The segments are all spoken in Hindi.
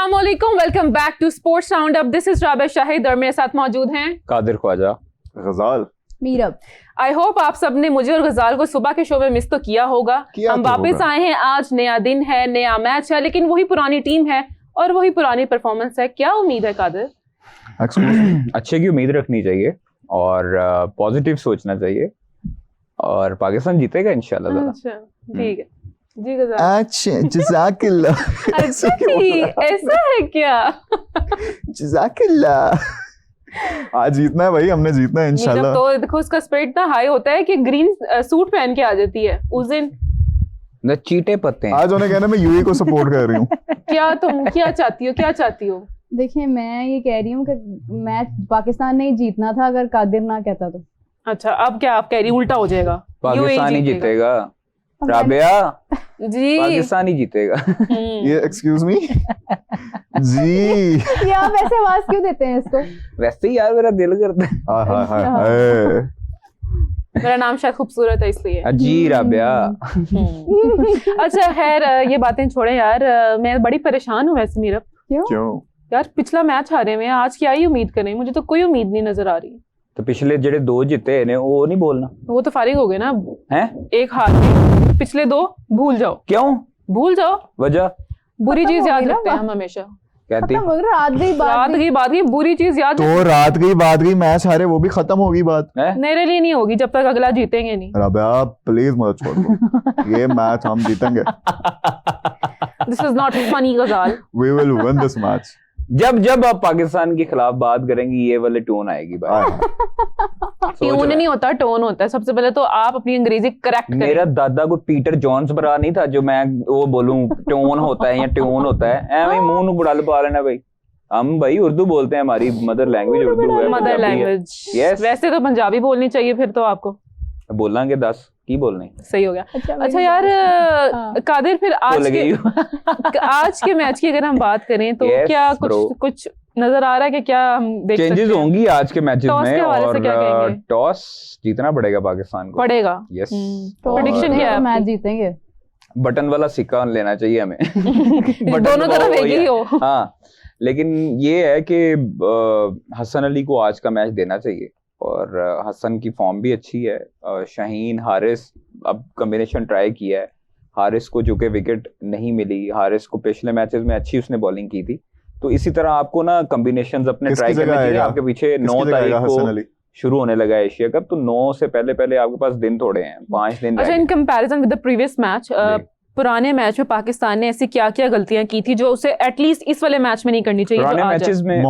अस्सलाम वालेकुम, welcome back to sports round up. This is Rabia Shahid और मेरे साथ मौजूद हैं कादिर ख्वाजा, गजाल, मीरब। आई होप आप सबने मुझे और गजाल को सुबह के शो में मिस तो किया होगा। हम वापस आए हैं, आज नया दिन है, नया मैच है, लेकिन वही पुरानी टीम है और वही पुरानी परफॉर्मेंस है। क्या उम्मीद है कादिर? अच्छे की उम्मीद रखनी चाहिए और पॉजिटिव सोचना चाहिए और पाकिस्तान जीतेगा इंशाल्लाह। अच्छा ठीक है जी गजाल। अच्छा जज़ाकल्लाह। अच्छा जी, ऐसा है क्या? जज़ाकल्लाह। आज जीतना है भाई, हमने जीतना है इंशाल्लाह। तो देखो उसका स्पिरिट इतना हाई होता है कि ग्रीन सूट पहन के आ जाती है उस दिन। न चीटे पत्ते हैं। आज उन्हें कहना मैं यूएई को सपोर्ट कर रही हूँ। क्या तुम क्या चाहती हो, क्या चाहती हो? देखिए मैं ये कह रही हूँ कि मैच पाकिस्तान ने ही जीतना था अगर कादिर ना कहता तो। अच्छा अब क्या आप कह रही, उल्टा हो जाएगा? पाकिस्तान ही जीतेगा राबिया जी, पाकिस्तान ही जीतेगा। ये एक्सक्यूज मी जी। ये आप ऐसे आवाज क्यों देते हैं इसको? वैसे ही यार मेरा दिल करता है। हाय मेरा नाम शायद खूबसूरत है इसलिए। जी राबिया। अच्छा खैर ये बातें छोड़े यार, मैं बड़ी परेशान हूँ वैसे मीरब। क्यों यार पिछला मैच हारे हुए हैं, आज क्या ही उम्मीद करें? मुझे तो कोई उम्मीद नहीं नजर आ रही। तो पिछले जेडे 2 जीते ने वो नहीं बोलना वो तो फारिग हो गए ना हैं? एक हार में, पिछले 2 भूल जाओ। क्यों भूल जाओ, वजह बुरी चीज याद होगी ना रखते हैं बात। हम हमेशा। कहती मगर रात गई रात की बात की बुरी चीज याद तो रात गई बात गई, मैच हारे वो भी खत्म होगी बात। है? मेरे लिए नहीं होगी जब तक अगला जीतेंगे नहीं। राबिया प्लीज मत छोड़ दो, ये मैच हम जीतेंगे। This is not funny Ghazal. We will win this match. जब आप पाकिस्तान के खिलाफ बात करेंगे ये वाले टोन आएगी भाई। ट्यून नहीं होता, टोन होता है। सबसे पहले तो आप अपनी अंग्रेजी करेक्ट करें। मेरा दादा को पीटर जॉन्स बरा नहीं था जो मैं वो बोलूं टोन होता है या ट्यून होता है। ऐਵੇਂ मुंह ਨੂੰ बुड़ा पा लेना भाई। हम भाई उर्दू बोलते हैं, हमारी मदर लैंग्वेज उर्दू है। Mother language. Yes. वैसे तो पंजाबी बोलनी चाहिए फिर तो आपको। बोलांगे 10 की बोलने। सही हो गया। अच्छा अच्छा यार कादिर फिर आज के मैच की अगर हम बात करें तो Yes, क्या bro. कुछ नजर आ रहा है कि क्या हम देख सकते चेंजेस हैं? होंगी आज के मैचेस टॉस में के हवाले से क्या और कहेंगे? टॉस जीतना पड़ेगा पाकिस्तान को। पड़ेगा। यस। Prediction क्या है मैच आपकी? जीतेंगे। बटन वाला सिक्का लेना चाहिए हमें। दोनों तरफ एक ही हो। हाँ, लेकिन ये है कि हसन अली को आज का मैच देना चाहिए और हसन की फॉर्म भी अच्छी है। शाहीन हारिस अब कॉम्बिनेशन ट्राई किया है। हारिस को जो कि विकेट नहीं मिली, हारिस को पिछले मैचेस में अच्छी उसने बॉलिंग की थी। तो इसी तरह आपको ना कॉम्बिनेशंस अपने ट्राई करने चाहिए। आपके पीछे 9 तारीख को शुरू होने लगा है एशिया कप, तो 9 से पहले आपके पास दिन थोड़े हैं, 5 दिन। अच्छा in comparison with the previous match, पुराने मैच में पाकिस्तान ने ऐसी क्या क्या गलतियां की थी जो उसे एटलीस्ट इस वाले मैच में नहीं करनी चाहिए? पुराने मैचेस में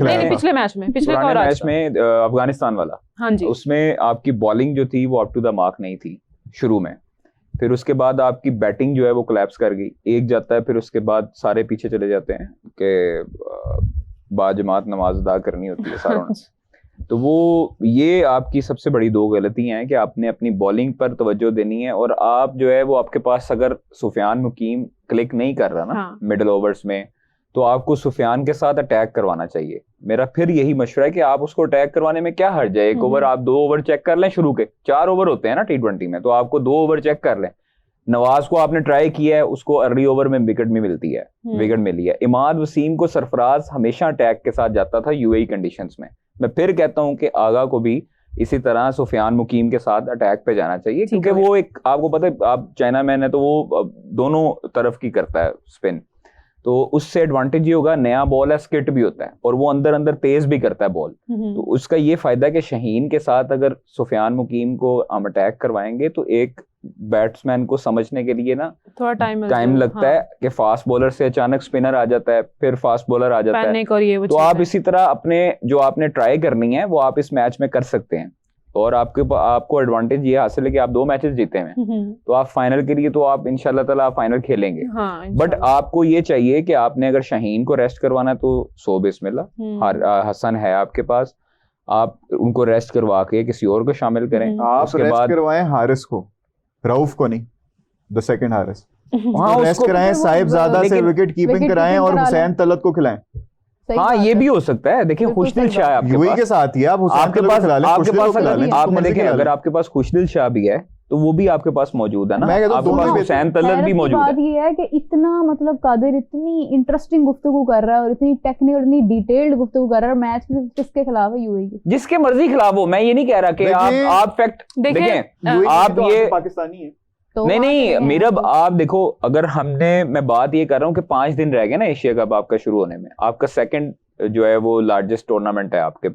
नहीं पिछले मैच में, पिछले मैच में अफगानिस्तान वाला, हाँ जी, उसमें आपकी बॉलिंग जो थी वो अप टू द मार्क नहीं थी शुरू में। फिर उसके बाद आपकी बैटिंग जो है वो कोलैप्स कर गई, एक जाता है फिर उसके बाद सारे पीछे चले जाते हैं कि बाजमात नमाज अदा करनी होती है सारों ने। तो वो ये आपकी सबसे बड़ी 2 गलतियां हैं कि आपने अपनी बॉलिंग पर तवज्जो देनी है और आप जो है वो आपके पास अगर सुफियान मुकीम क्लिक नहीं कर रहा ना मिडिल ओवर्स में, तो आपको सुफियान के साथ अटैक करवाना चाहिए। मेरा फिर यही मशवरा है कि आप उसको अटैक करवाने में क्या हर्ज है? 1 ओवर आप 2 ओवर चेक कर लें शुरू के, 4 ओवर होते हैं ना T20 में, तो आपको 2 ओवर चेक कर लें। नवाज को आपने ट्राई किया है, उसको अर्ली ओवर में विकेट में मिलती है, विकेट मिली है। इमाद वसीम को सरफराज हमेशा अटैक के साथ जाता था यूएई कंडीशंस में। मैं फिर कहता हूं कि आगा को भी इसी तरह सुफियान मुकीम के साथ अटैक पे जाना चाहिए, क्योंकि वो एक आपको पता है आप चाइना मैन है तो वो दोनों तरफ की करता है स्पिन, तो उससे एडवांटेज ये होगा, नया बॉल है, स्किट भी होता है और वो अंदर अंदर तेज भी करता है बॉल। तो उसका ये फायदा है कि शाहीन के साथ अगर सुफियान मुकीम को हम अटैक करवाएंगे तो एक बैट्समैन को समझने के लिए ना थोड़ा टाइम लगता है कि फास्ट बॉलर से अचानक स्पिनर आ जाता है, फिर फास्ट बॉलर आ जाता है। तो आप इसी तरह अपने जो आपने ट्राई करनी है वो आप इस मैच में कर सकते हैं और आपको एडवांटेज ये हासिल है कि आप 2 मैचेस जीते हैं, तो आप फाइनल के लिए तो आप इंशाल्लाह ताला फाइनल खेलेंगे। बट आपको ये चाहिए कि आपने अगर शाहीन को रेस्ट करवाना है तो 100 बिस्मिल्लाह, हसन है आपके पास, आप उनको रेस्ट करवा के किसी और को शामिल करें। आप रेस्ट करवाएं हारिस को, रऊफ को नहीं, द सेकंड हारिस। हाँ रेस्ट कराएं, साहिबजादा से विकेट कीपिंग कराएं और हुसैन तलत को खिलाएं। हाँ ये भी हो सकता है। देखिए खुशदिल शाह आपके पास के साथ ही आप आपके पास आपने देखिए अगर आपके पास खुशदिल शाह भी है तो वो भी आपके पास मौजूद है ना। मैं कहता हूं आपके दोनों पास भी- हुसैन तलत हैरत भी की मौजूद बात है। ये है कि इतना मतलब कादिर इतनी इंटरेस्टिंग गुफ्तगू कर रहा है और इतनी टेक्निकल इतनी डिटेल्ड गुफ्तगू कर रहा है, मैच किसके खिलाफ है? यूएई की। जिसके मर्जी खिलाफ हो, मैं ये नहीं कह रहा कि देखिए- आप फैक्ट देखें, देखें। UAE आप तो ये पाकिस्तानी है। तो नहीं वहाँ नहीं पे है मेरा तो- आप देखो, अगर मैं बात ये कर रहा हूँ कि 5 दिन रह गए ना एशिया कप आपका शुरू होने में, आपका सेकंड जो है वो लार्जेस्ट टूर्नामेंट है आपके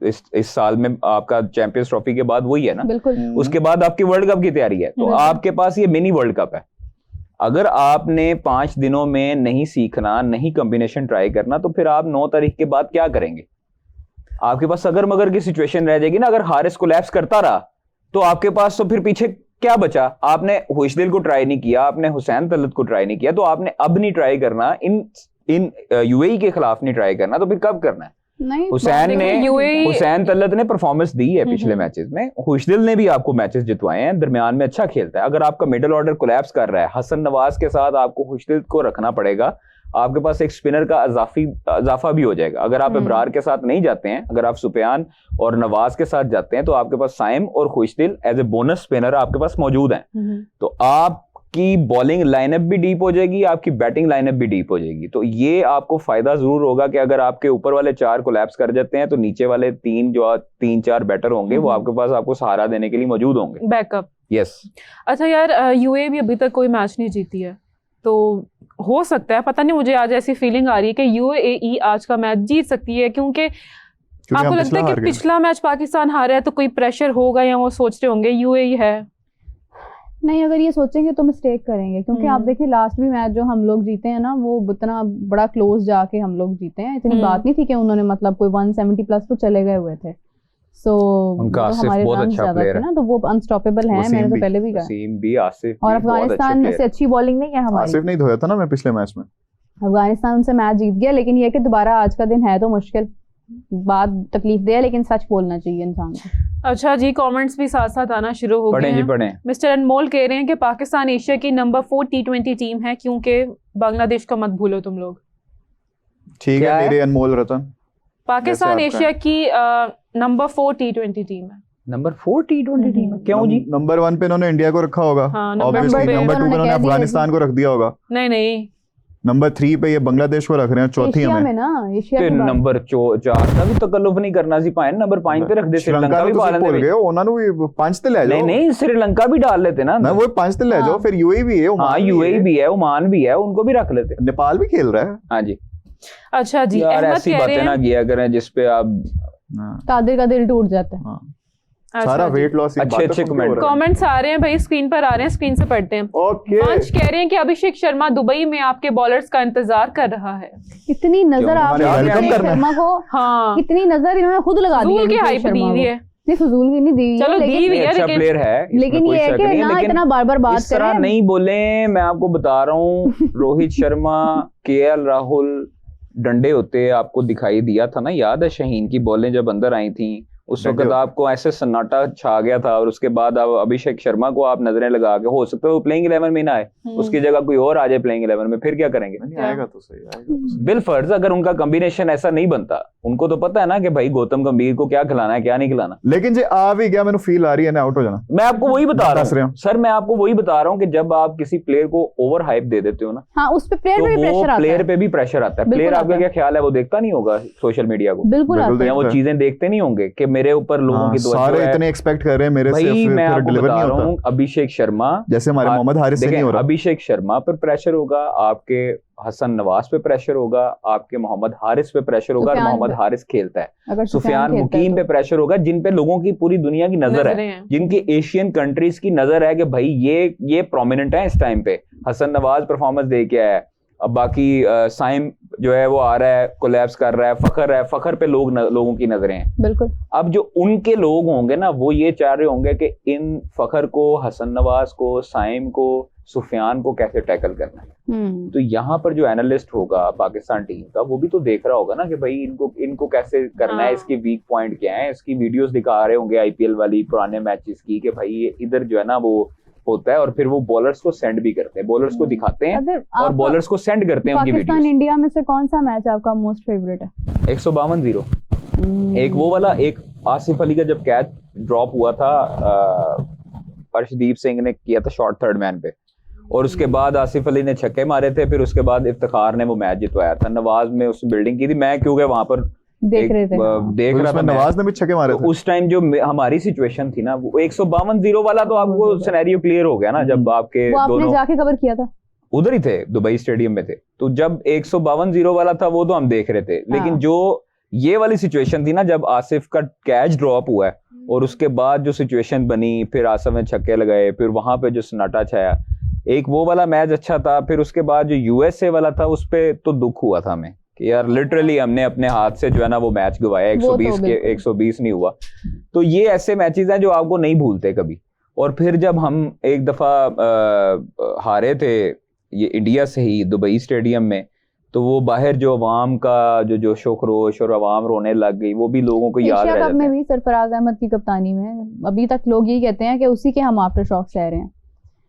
इस साल में, आपका चैंपियंस ट्रॉफी के बाद वही है ना। बिल्कुल। उसके बाद आपकी वर्ल्ड कप की तैयारी है, तो बिल्कुल। आपके पास ये मिनी वर्ल्ड कप है। अगर आपने 5 दिनों में नहीं सीखना, नहीं कॉम्बिनेशन ट्राई करना, तो फिर आप 9 तारीख के बाद क्या करेंगे? आपके पास अगर मगर की सिचुएशन रह जाएगी ना। अगर हारिस कोलैप्स करता रहा तो आपके पास तो फिर पीछे क्या बचा? आपने हुइसदिल को ट्राई नहीं किया, आपने हुसैन तलत को ट्राई नहीं किया, तो आपने अब नहीं ट्राई करना, इन यूएई के खिलाफ नहीं ट्राई करना, तो फिर कब करना है? नहीं, हुसैन तलत ने परफॉर्मेंस दी है पिछले मैचेस में, हुइसदिल ने भी आपको मैचेस जितवाए हैं, दरमियान में अच्छा खेलता है। अगर आपका मिडिल ऑर्डर कोलैप्स कर रहा है, हसन नवाज के साथ आपको हुइसदिल को रखना पड़ेगा, आपके पास एक स्पिनर का इजाफा भी हो जाएगा। अगर आप इब्रार के साथ नहीं जाते हैं, अगर आप सुफियान और नवाज के साथ जाते हैं, तो आपके पास साइम और खुशदिल एज ए बोनस स्पिनर आपके पास मौजूद हैं। तो आपकी बॉलिंग लाइनअप भी डीप हो जाएगी, आपकी बैटिंग लाइनअप भी डीप हो जाएगी। तो ये आपको फायदा जरूर होगा कि अगर आपके ऊपर वाले 4 कोलैप्स कर जाते हैं, तो नीचे वाले 3-4 बैटर होंगे, वो आपके पास आपको सहारा देने के लिए मौजूद होंगे। बैकअप। यस। अच्छा यार, यूएई भी अभी तक कोई मैच नहीं जीती है, तो हो सकता है, पता नहीं, मुझे आज ऐसी फीलिंग आ रही है कि यूएई आज का मैच जीत सकती है, क्योंकि आपको लगता है कि पिछला मैच पाकिस्तान हारा है तो कोई प्रेशर होगा, या वो सोच रहे होंगे यूएई है? नहीं, अगर ये सोचेंगे तो मिस्टेक करेंगे, क्योंकि आप देखिए लास्ट भी मैच जो हम लोग जीते हैं ना, वो इतना बड़ा क्लोज जाके हम लोग जीते हैं। इतनी बात नहीं थी कि उन्होंने मतलब कोई 170 प्लस तो चले गए हुए थे। सो उनका आसिफ हमारे बहुत रन अच्छा ज्यादा प्लेयर थे है ना, तो वो अनस्टॉपेबल है। मैंने तो पहले भी कहा। वसीम भी, आसिफ और भी बहुत अच्छे अफगानिस्तान player से अच्छी बॉलिंग नहीं है हमारी। आसिफ नहीं धोया था ना मैं पिछले मैच में। अफगानिस्तान उनसे मैच जीत गया, लेकिन ये कि दोबारा आज का दिन है तो मुश्किल बात, तकलीफ दे है, लेकिन सच बोलना चाहिए इंसान को। अच्छा जी, कमेंट्स भी साथ साथ आना शुरू हो गए पढ़ें जी हैं। पढ़ें। मिस्टर अनमोल कह रहे हैं कि पाकिस्तान एशिया की नंबर 4 T20 टीम है, क्योंकि बांग्लादेश को मत भूलो तुम लोग। ठीक क्या है है? मेरे अनमोल रतन। पाकिस्तान जैसे आपका एशिया की नंबर 4 T20 टीम है। नंबर 4 T20 टीम है, क्यों जी? नंबर 1 पे इन्होंने इंडिया को रखा होगा, हाँ, नंबर ऑब्वियसली। पे नंबर 2 पे उन्होंने उन्होंने कह दिया अफगानिस्तान को रख दिया होगा। नहीं, नंबर 3 पे ये बांग्लादेश को रख रहे हैं, चौथी एशिया में हमें। ना, एशिया ਤੇ की बात। ਨੰਬਰ 4 ਦਾ ਵੀ ਤਕल्लुफ ਨਹੀਂ ਕਰਨਾ ਸੀ ਭਾਵੇਂ ਨੰबर 5 पे रख दे। श्रीलंका श्रीलंका भी ਨੂੰ पा ਤੁਸੀਂ ਭੁੱਲ लेते। गए हो, ਉਹਨਾਂ ਨੂੰ ਵੀ 5 ਤੇ ਲੈ नहीं जाओ। नहीं, श्रीलंका भी डाल लेते ना। ना वो 5 ਤੇ ਲੈ ਜਾਓ, फिर यूएई भी है, हाँ, ओमान यूएई है, भी है, ओमान भी है, उनको भी रख लेते। नेपाल भी खेल रहा है। हाँ जी। अच्छा जी, यार अहमद ऐसी कह रहे बातें ना हैं। किया करें जिसपे आप हाँ, कादिर का दिल टूट जाता है। हाँ। अच्छा सारा जी। वेट लॉस अच्छे comment। कमेंट्स आ रहे हैं भाई, स्क्रीन पर आ रहे हैं, स्क्रीन से पढ़ते हैं। ओके। वंश कह रहे हैं कि अभिषेक शर्मा दुबई में आपके बॉलर्स का इंतजार कर रहा है। इतनी नजर क्यों? आपने हमारे अभिषेक वेलकम करना है। शर्मा को, हाँ, कितनी नजर इन्होंने खुद लगा दी है फजूल की अभिषेक हाइप दी शर्मा हुई को। है। नहीं, फजूल की नहीं दी हुई है, चलो दी लेकिन हुई है, अच्छा लेकिन प्लेयर है, इसमें लेकिन कोई ये है शक कि नहीं है, ना लेकिन इतना बार बार बात इस तरह करें। नहीं बोले। मैं आपको बता रहा हूँ, रोहित शर्मा, केएल राहुल डंडे होते आपको दिखाई दिया था ना, याद है शहीन की बॉलें जब अंदर आई थी, उस डंडे वक्त आपको ऐसे सन्नाटा छा गया था, और उसके बाद अब अभिषेक शर्मा को आप नजरें लगा के, हो सकता है वो प्लेइंग 11 में ना आए, उसकी जगह कोई और आ जाए प्लेइंग 11 में, फिर क्या करेंगे? नहीं आएगा तो सही, आएगा तो सही। बिलफर्ज अगर उनका कॉम्बिनेशन ऐसा नहीं बनता, उनको तो पता है ना कि भाई गौतम गंभीर को क्या खिलाना है क्या नहीं खिलाना। लेकिन जे आ भी गया, मैंने फील आ रही है ना आउट हो जाना। मैं आपको वही बता दस रहा रहे हूँ हो। सर, मैं आपको वही बता रहा हूँ कि जब आप किसी प्लेयर को ओवर हाइप दे देते हो ना, हाँ, उस पे प्लेयर तो पे भी वो प्रेशर आता प्लेयर है। पे भी प्रेशर आता है। बिल्कुल प्लेयर आता आपका है। क्या ख्याल है, वो देखता नहीं होगा सोशल मीडिया को, बिल्कुल बिल्कुल आता है। या वो देखता है। चीजें देखते नहीं होंगे कि मेरे ऊपर लोगों हाँ, की तवज्जो सारे है। इतने एक्सपेक्ट कर रहे हैं मेरे से, भाई मैं फिर आपको डिलीवर बता नहीं रहा होता। हूँ, अभिषेक शर्मा, जैसे हमारे मोहम्मद हारिस से नहीं देखें, हो रहा। अभिषेक शर्मा पर प्रेशर होगा, आपके हसन नवाज पे प्रेशर होगा, आपके मोहम्मद हारिस पे प्रेशर होगा, और सुफियान मोहम्मद पे। हारिस खेलता है, अगर सुफियान खेलता है मुकीम पे तो। प्रेशर होगा, जिन पे लोगों की पूरी दुनिया की नजर है, नजरें हैं। जिनकी एशियन कंट्रीज की नजर है कि भाई ये प्रोमिनेंट है इस टाइम पे। हसन नवाज परफॉर्मेंस दे के आया है, अब बाकी साइम जो है वो आ रहा है, कोलैप्स कर रहा है, फखर पे लोगों की नजरें हैं। बिल्कुल। अब जो उनके लोग होंगे ना, वो ये चाह रहे होंगे कि इन फखर को, हसन नवाज को, साइम को, सुफियान को कैसे टैकल करना है। तो यहाँ पर जो एनालिस्ट होगा पाकिस्तान टीम का, वो भी तो देख रहा होगा ना कि भाई इनको कैसे करना है, हाँ। इसकी वीक पॉइंट क्या है, इसकी वीडियोस दिखा रहे होंगे आईपीएल वाली पुराने मैचेस की, कि भाई ये इधर जो है ना वो होता है, और फिर वो बॉलर्स को सेंड भी करते हैं, बॉलर्स को दिखाते हैं अगर और आप बॉलर्स को सेंड करते हैं उनकी पाकिस्तान वीडियोस। इंडिया में से कौन सा मैच आपका मोस्ट फेवरेट है? 152-0 एक वो वाला, एक आसिफ अली का जब कैच ड्रॉप हुआ था अर्शदीप सिंह ने किया था शॉट थर्ड मैन पे, और उसके बाद आसिफ अली ने छक्के मारे थे, फिर उसके बाद इफ्तिखार ने वो मैच जितवाया था। नवाज में उस बिल्डिंग की थी, मैं क्योंकि वहां पर देख रहे थे, देख रहा था, नवाज ने भी छक्के मारे थे। उस टाइम जो हमारी सिचुएशन थी ना, वो 152-0 वाला तो आपको सिनेरियो क्लियर हो गया ना, जब आपके वो आपने दोनों जाके कवर किया था, उधर ही थे, दुबई स्टेडियम में थे, तो जब 152-0 वाला था वो तो हम देख रहे थे, लेकिन जो ये वाली सिचुएशन थी ना, जब आसिफ का कैच ड्रॉप हुआ है और उसके बाद जो सिचुएशन बनी, फिर आसिफ ने छक्के लगाए, फिर वहां पे जो सन्नाटा छाया, एक वो वाला मैच अच्छा था। फिर उसके बाद जो यूएसए वाला था, उस पे तो दुख हुआ था हमें कि यार लिटरली हमने अपने हाथ से जो है ना वो मैच गवाया, 120 के 120 नहीं हुआ। तो ये ऐसे मैचेस हैं जो आपको नहीं भूलते कभी। और फिर जब हम एक दफा हारे थे ये इंडिया से ही दुबई स्टेडियम में, तो वो बाहर जो अवाम का जो जोशो खरोश और अवाम रोने लग गई, वो भी लोगों को याद रह एशिया कप जाता में है। भी सरफराज अहमद की कप्तानी में अभी तक लोग यही कहते हैं कि उसी के हम आफ्टर शॉक्स ले रहे हैं।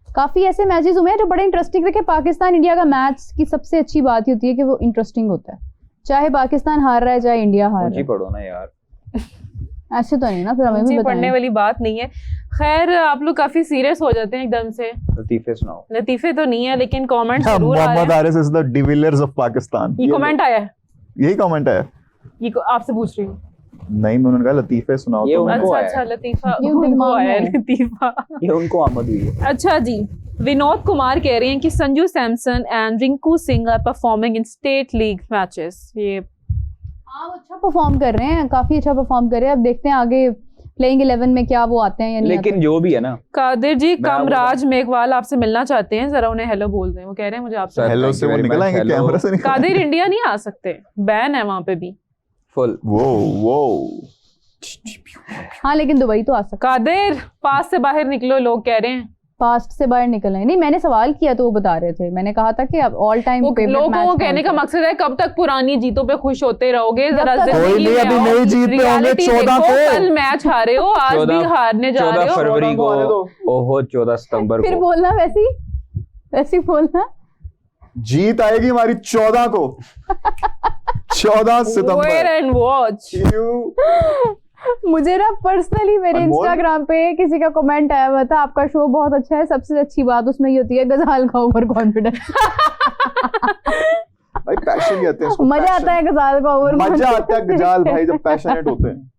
काफी ऐसे मैचेस हुए हैं जो बड़े इंटरेस्टिंग थे। पाकिस्तान इंडिया का मैच की सबसे अच्छी बात ही होती है कि वो इंटरेस्टिंग होता है, चाहे पाकिस्तान हार रहा है चाहे इंडिया हार रहा है। पढ़ो ना यार, ऐसे तो नहीं ना, फिर हमें भी पढ़ने बताएं। वाली बात नहीं है। खैर, आप लोग काफी सीरियस हो जाते हैं एकदम से। लतीफे सुनाओ। लतीफे तो नहीं है, लेकिन कमेंट जरूर आ रहे मोहम्मद हैं। Haris is the de Villiers of Pakistan. ये कमेंट आया है, यही कमेंट है। ये आपसे पूछ रही हूँ। नहीं, मैं उन्होंने कहा लतीफे सुनाओ ये तो उनको अच्छा आया अच्छा, लतीफा ये उनको दिमाग में आया है। लतीफा। ये उनको आमद हुई है। अच्छा जी, विनोद कुमार कह रहे हैं कि Sanju Samson and Rinku Singh are performing in state league matches. ये हाँ, वो अच्छा परफॉर्म कर रहे हैं, काफी अच्छा परफॉर्म कर रहे हैं। अब देखते हैं आगे प्लेइंग 11 में क्या वो आते हैं या नहीं लेकिन जो भी है ना, कादिर जी, मैं कामराज मेघवाल आपसे मिलना चाहते हैं, जरा उन्हें हेलो बोल दें। वो कह रहे हैं मुझे आपसे। Sir, हेलो thank से you वो very निकल much. आएंगे, Hello. कैमरा से निकल कादिर इंडिया नहीं आ सकते, बैन है वहां पे भी। फुल वो हाँ, लेकिन दुबई तो आ सकता। कादिर, पास से बाहर निकलो, लोग कह रहे हैं। पास्ट से बाहर निकल रहे। नहीं, मैंने सवाल किया तो वो बता रहे थे। मैंने कहा था कि अब ऑल टाइम लोगों को कहने का मकसद है कब तक पुरानी जीतों पे खुश होते रहोगे। जरा जब तक- कोई जिंदगी नहीं, में अभी आओ, नई जीत पे होंगे reality 14 देखो, को। कल मैच हारे हो, आज भी 14 हारने जा रहे 14 हो। फरवरी को, ओहो 14 सितंबर फिर को बोलना वैसी बोलना। जीत आएगी हमारी 14 को 14 Wait सितंबर। and watch। मुझे ना पर्सनली मेरे अनमोल? इंस्टाग्राम पे किसी का कमेंट आया हुआ था, आपका शो बहुत अच्छा है, सबसे अच्छी बात उसमें ये होती है गजाल का ओवर कॉन्फिडेंस। भाई पैशन कहते हैं इसको, मजा passion। आता है गजाल का ओवर मजा आता है गजाल भाई जब पैशनेट होते हैं।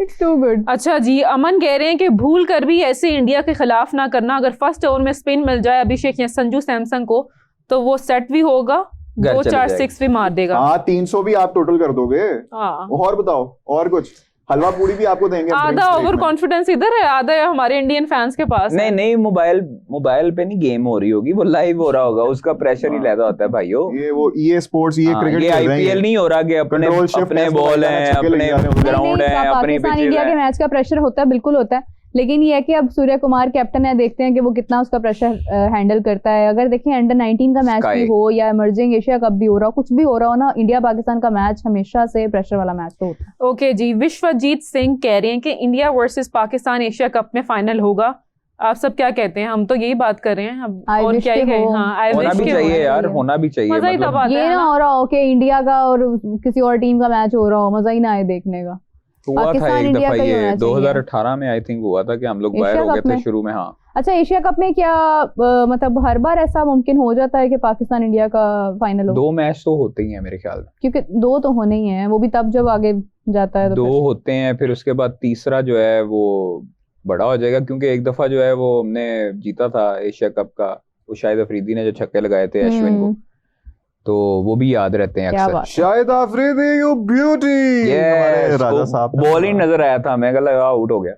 It's too good. अच्छा जी, अमन कह रहे हैं कि भूल कर भी ऐसे इंडिया के खिलाफ ना करना। अगर फर्स्ट ओवर में स्पिन मिल जाए अभिषेक या संजू सैमसन को, तो वो सेट भी होगा, घर 2-4 चले 6 भी मार देगा। हाँ 300 भी आप टोटल कर दोगे। हाँ, और बताओ, और कुछ हलवा पूड़ी भी आपको देंगे। आधा drinks ओवर break में। कॉन्फिडेंस इधर है, आधा है हमारे इंडियन फैंस के पास है। नहीं नहीं, मोबाइल पे नहीं गेम हो रही होगी, वो लाइव हो रहा होगा, उसका प्रेशर ही लहदा होता है भाइयों। ये वो EA स्पोर्ट्स, ये हाँ, क्रिकेट ये खेल रहे हैं। आईपीएल नहीं हो रहा कि अपने Control shift अपने ऐसे बॉल लगाना, हैं, छक्के लग अपने जा रहे हैं। ग्राउंड है, अपनी पाकिस्तान पिचेस इंडिया के हैं। मैच का प्रेशर होता है, बिल्कुल होता है, लेकिन ये है कि अब सूर्य कुमार कैप्टन है, देखते हैं कि वो कितना उसका प्रेशर हैंडल करता है। अगर देखें अंडर 19 का मैच भी Sky. हो या इमर्जिंग एशिया कप भी हो रहा हो, कुछ भी हो रहा हो ना, इंडिया पाकिस्तान का मैच हमेशा से प्रेशर वाला मैच तो होता है। ओके जी, विश्वजीत सिंह कह रहे हैं कि India versus Pakistan Asia cup में फाइनल होगा। आप सब क्या कहते हैं? हम तो यही बात कर रहे हैं अब, I और wish क्या ही के कहें। हो। हाँ, I होना wish भी के चाहिए हो। यार, होना भी चाहिए। मजा ही तब आता ये है ना ना। हो रहा हो कि इंडिया का और किसी और टीम का मैच हो रहा हो, मजा ही ना आए देखने का। हुआ था पाकिस्तान एक इंडिया दफा, का ही ये होना चाहिए। 2018 में आई थिंक हुआ था कि हम लोग बाहर एशिया हो गए कप थे में? शुरू में। हाँ, अच्छा, एशिया कप में क्या मतलब हर बार ऐसा मुमकिन हो जाता है कि पाकिस्तान इंडिया का फाइनल हो? 2 मैच तो होते ही हैं मेरे ख्याल में। क्योंकि 2 तो होने ही हैं, वो भी तब जब आगे जाता है तो 2 फिर। होते हैं, फिर उसके बाद तीसरा जो है वो बड़ा हो जाएगा, क्योंकि एक दफा जो है वो हमने जीता था एशिया कप का, वो शाहिद अफरीदी ने जो छक्के लगाए थे अश्विन को, तो वो भी याद रहते हैं क्या अक्सर। बात है। Shahid Afridi, you beauty. हमारे राजा साहब ने बॉल ही बोला। नजर आया था, मैं लगा आउट हो गया।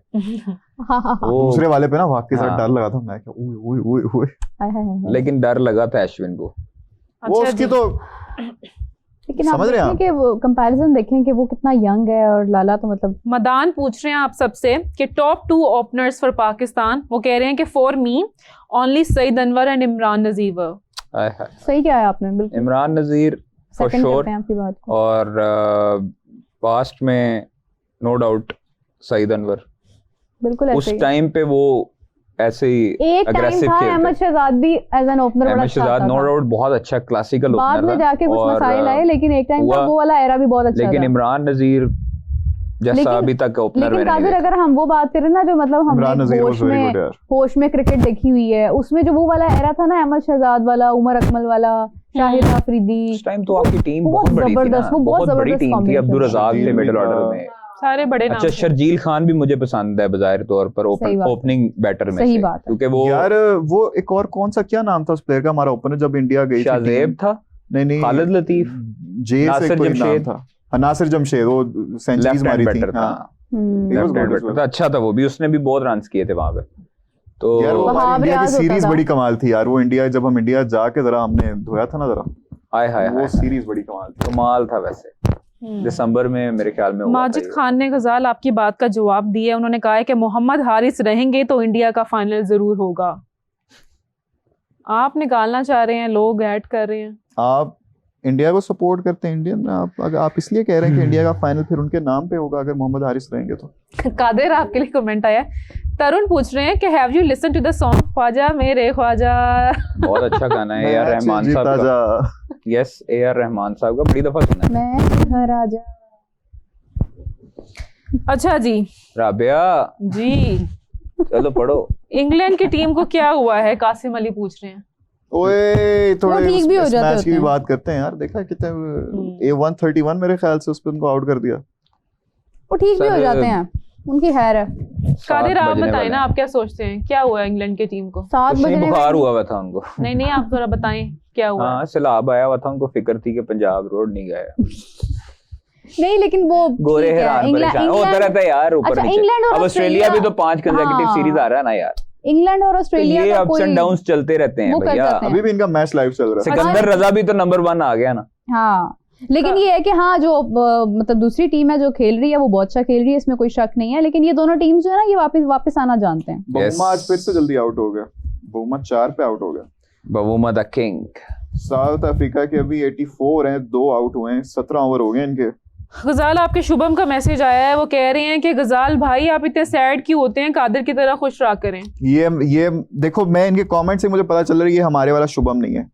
हाँ, हाँ, हाँ। वो दूसरे वाले पे ना वाकई साथ हाँ। डर लगा था, मैं क्या ओए ओए ओए ओए। हाय, हाय, हाय। लेकिन डर लगा था अश्विन को। वो अच्छा उसकी जी। तो लेकिन आप समझ रहे हैं देखें कि वो कंपैरिजन देखें कि वो कितना यंग है और लाला तो मतलब मदान पूछ रहे हैं आप सबसे कि टॉप 2 ओपनर्स फॉर पाकिस्तान। वो कह रहे हैं कि for me only Saeed Anwar and Imran Nazir. आय हाय। सही क्या है आपने बिल्कुल Imran Nazir for second sure, करते हैं आपकी बात को। और पास्ट में नो डाउट सईद अनवर। बिल्कुल ऐसे उस ही। टाइम पे वो ऐसे ही एक टाइम aggressive था खेलते। अहमद शहजाद भी एज एन ओपनर बड़ा अहमद अच्छा शहजाद आता नो था। डाउट बहुत अच्छा क्लासिकल बाद ओपनर में था, जाके कुछ और, मसाइल आए, लेकिन एक टाइम था हुआ। वो वाला एरा भी बहुत अच्छा लेकिन था। इमरान नजीर जैसा अभी तक ओपनर लेकिन कादिर अगर हम वो बात करें ना जो मतलब इमरान हमने नज़ीर was very good यार। होश में क्रिकेट देखी हुई है, उसमें जो वो वाला एरा था ना, अहमद शहजाद वाला, उमर अकमल वाला, शाहिद आफरीदी, उस टाइम तो आपकी टीम बहुत बहुत बड़ी थी ना, जबरदस्त, वो बहुत बहुत बड़ी जबरदस्त टीम थी। अब्दुल रज़ाक थे शर्जील मिडिल भी ऑर्डर था। में, सारे बड़े नाम अच्छा थे। शर्जील खान भी मुझे पसंद है बजाहिर तौर पर सही बात है। ओपनिंग बैटर में सही से, बात है। क्योंकि वो यार वो एक और कौन सा क्या नाम था उस प्लेयर का, हमारा ओपनर जब इंडिया गई थी शाज़ेब टीम? था, नहीं खालिद लतीफ, जे से नासिर कोई नाम जमशेद। था। हाँ, नासिर जमशेद, वो सेंचुरीज लेफ्ट हैंड मारी थी। बैटर था, हाँ, हम्म। He was left hand good as batter well. था, अच्छा था वो भी, उसने भी बहुत रन्स किए थे वहां पे। तो यार वो वहाब हमारी इंडिया की रियाज होता सीरीज था। बड़ी कमाल थी यार। वो इंडिया जब हम इंडिया जाके जरा हमने धोया था ना जरा, हाय हाय वो हाय सीरीज बड़ी कमाल थी। कमाल था वैसे। दिसंबर में मेरे ख्याल में हुआ था माजिद ये। खान ने गजाल आपकी बात का जवाब दिया। उन्होंने कहा है कि मोहम्मद हारिस रहेंगे तो इंडिया का फाइनल जरूर होगा। आप निकालना चाह रहे हैं, लोग ऐड कर रहे हैं। आप इंडिया को सपोर्ट करते हैं इंडियन, आप इसलिए कह रहे हैं कि इंडिया का फाइनल फिर उनके नाम पे होगा अगर मोहम्मद हारिस रहेंगे तो। कादिर आपके लिए कमेंट आया। तरुण पूछ रहे हैं कि have you listen to the song ख्वाजा मेरे ख्वाजा? बहुत अच्छा गाना है यार, मैच रहमान जीता साहब का। जा। Yes, AR. रहमान साहब का बड़ी दफा सुना है। मैं हर राजा। अच्छा जी राबिया जी, चलो पढ़ो। इंग्लैंड की टीम को क्या हुआ है? कासिम अली पूछ रहे हैं। ओए थोड़े ठीक भी हो इस जाते मैच होते की भी हैं। बात करते हैं यार। देखा कितने A131 मेरे ख्याल से उस पे उनको आउट कर दिया। वो ठीक भी हो सर, जाते हैं, उनकी खैर है। कादिर आप बजने बताएं वाले ना, हैं। आप क्या सोचते हैं क्या हुआ है इंग्लैंड की टीम को? 7 कुछ नहीं, बजने बुखार में- हुआ हुआ था उनको। नहीं आप जरा बताएं क्या हुआ है? हाँ, सैलाब आया हुआ था, उनको फिक्र थी कि पंजाब रोड नहीं गया। नहीं लेकिन वो गोरे ठीक है, हैरान इंग्लैंड परेशान होता रहता है यार ऊपर अच्छा, नीचे। इंग्लैंड और अब ऑस्ट्रेलिया भी तो 5 कंसेक्यूटिव हाँ। सीरीज आ रहा है ना यार, इंग्लैंड और तो ऑस्ट्रेलिया ये का अप्स कोई एंड डाउन्स चलते रहते हैं वो कर भैया। जाते हैं। अभी भी इनका मैच लाइव चल रहा है। सिकंदर रजा भी तो नंबर 1 आ गया ना। हाँ, लेकिन ये है कि हाँ जो मतलब दूसरी टीम है जो खेल रही है वो बहुत अच्छा खेल रही है, इसमें कोई शक नहीं है। लेकिन ये दोनों टीम्स जो है ना ये वापस आना जानते हैं। बहुमा आज फिर से जल्दी आउट हो गया। बहुमा 4 पे आउट हो गया। Bavuma the king. South Africa के अभी 84 हैं, 2 आउट हुए हैं, 17 ओवर हो गए इनके। गजाल आपके शुभम का मैसेज आया है, वो कह रहे हैं कि गजाल भाई आप इतने सैड क्यों होते हैं, कादिर की तरह खुश रहा करें। ये देखो, मैं इनके कमेंट से मुझे पता चल रहा है ये हमारे वाला शुभम नहीं है,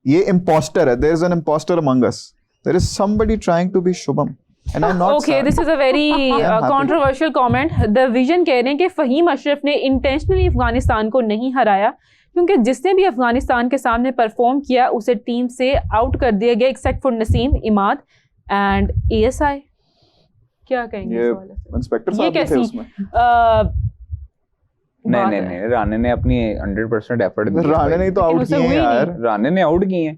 ये इम्पोस्टर है। There is an impostor among us. There is somebody trying to be Shubham and I am not. Okay, this is a very happy. Controversial comment. The vision कह रहे हैं कि फहीम अशरफ ने इंटेंशनली अफगानिस्तान को नहीं हराया, क्योंकि जिसने भी अफगानिस्तान के सामने परफॉर्म किया उसे टीम से आउट कर दिया गया, except for Naseem, Imad and ASI। क्या कहेंगे ये इस हवाले से? इंस्पेक्टर ये साहब भी थे कैसी उसमें। नहीं बात नहीं है। नहीं, राणे ने अपनी 100% एफर्ट दी। राणे ने तो लेकिन आउट उसे किए हैं हुई यार। राणे ने आउट किए हैं।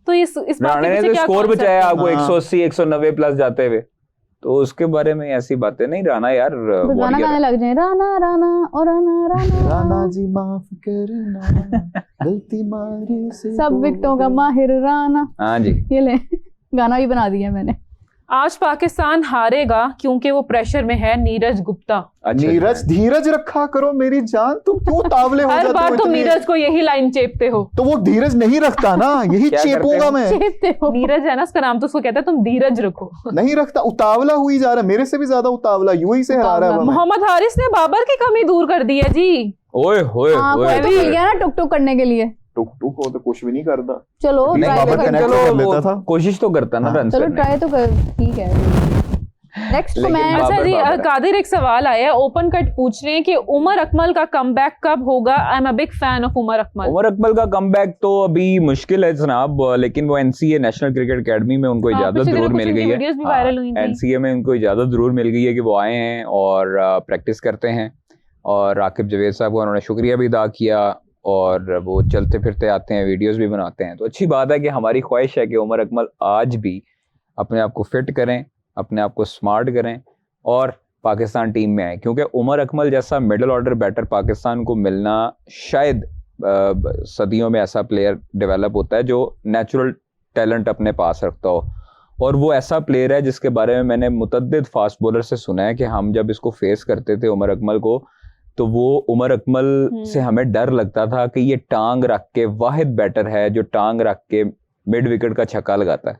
तो इस बात राणे के ने पीछे तो क्या स्कोर concept बचाया है? आपको हाँ। 180 190 प्लस जाते हुए, तो उसके बारे में ऐसी बातें नहीं। राणा यार तो गाना warrior गाने है। लग जाए, राना राना और राना राना राणा जी माफ करना, गलती मारी से सब हो विकेटों का गई। माहिर राना। हाँ जी, ये ले गाना भी बना दिया मैंने। आज पाकिस्तान हारेगा क्योंकि वो प्रेशर में है। नीरज गुप्ता। अच्छा नीरज, धीरज रखा करो मेरी जान, तुम क्यों तावले हो हर जाते हो बार तुम इतने? नीरज को यही लाइन चेपते हो। तो वो धीरज नहीं रखता ना, यही क्या करते चेपूंगा हो? मैं। चेपते हो। नीरज है ना उसका नाम, तो उसको कहता है तुम धीरज रखो। नहीं रखता, उतावला हुई जा रहा है, मेरे से भी ज्यादा उतावला, यूं ही से हरा रहा है वो हमें। मोहम्मद हारिस ने बाबर की कमी दूर कर दी है जी। ओए होए हाँ, होए कोई तो मिल गया ना टुक टुक करने के लिए। टुक टुक हो तो कुछ भी नहीं करता। चलो नहीं, try बाबर तो कर- connect चलो कर वो लेता था। कोशिश तो करता ना हाँ। रन चलो करने ट्राई तो कर, ठीक है। नेक्स्ट लेकिन कमेंट। अच्छा बाबर, जी, बाबर है। कादिर एक सवाल आया है, ओपन कट पूछ रहे हैं कि उमर अकमल का कमबैक कब होगा? I am a big fan of Umar Akmal. Umar Akmal का कमबैक तो अभी मुश्किल है जनाब, लेकिन वो NCA नेशनल क्रिकेट एकेडमी में उनको हाँ, इजाजत पिछले जरूर दिनों मिल कुछ गई उनकी है। वीडियोस भी वायरल हुई थी। NCA में उनको इजाजत जरूर मिल गई है कि वो आए हैं और प्रैक्टिस करते हैं, और राकिब जवेद साहब को उन्होंने शुक्रिया भी अदा किया, और वो चलते फिरते आते हैं, वीडियोस भी बनाते हैं। तो अच्छी बात है कि हमारी ख्वाहिश है कि उमर अकमल आज भी अपने आप को फिट करें, अपने आप को स्मार्ट करें और पाकिस्तान टीम में आए, क्योंकि उमर अकमल जैसा मिडिल ऑर्डर बैटर पाकिस्तान को मिलना शायद सदियों में ऐसा प्लेयर डेवलप होता है जो नेचुरल टैलेंट अपने पास रखता हो, और वो ऐसा प्लेयर है जिसके बारे में मैंने मुतद्दिद फास्ट बॉलर से सुना है कि हम जब इसको फेस करते थे उमर अकमल को, तो वो उमर अकमल से हमें डर लगता था कि ये टांग रख के वाहिद बैटर है जो टांग रख के मिड विकेट का छक्का लगाता है।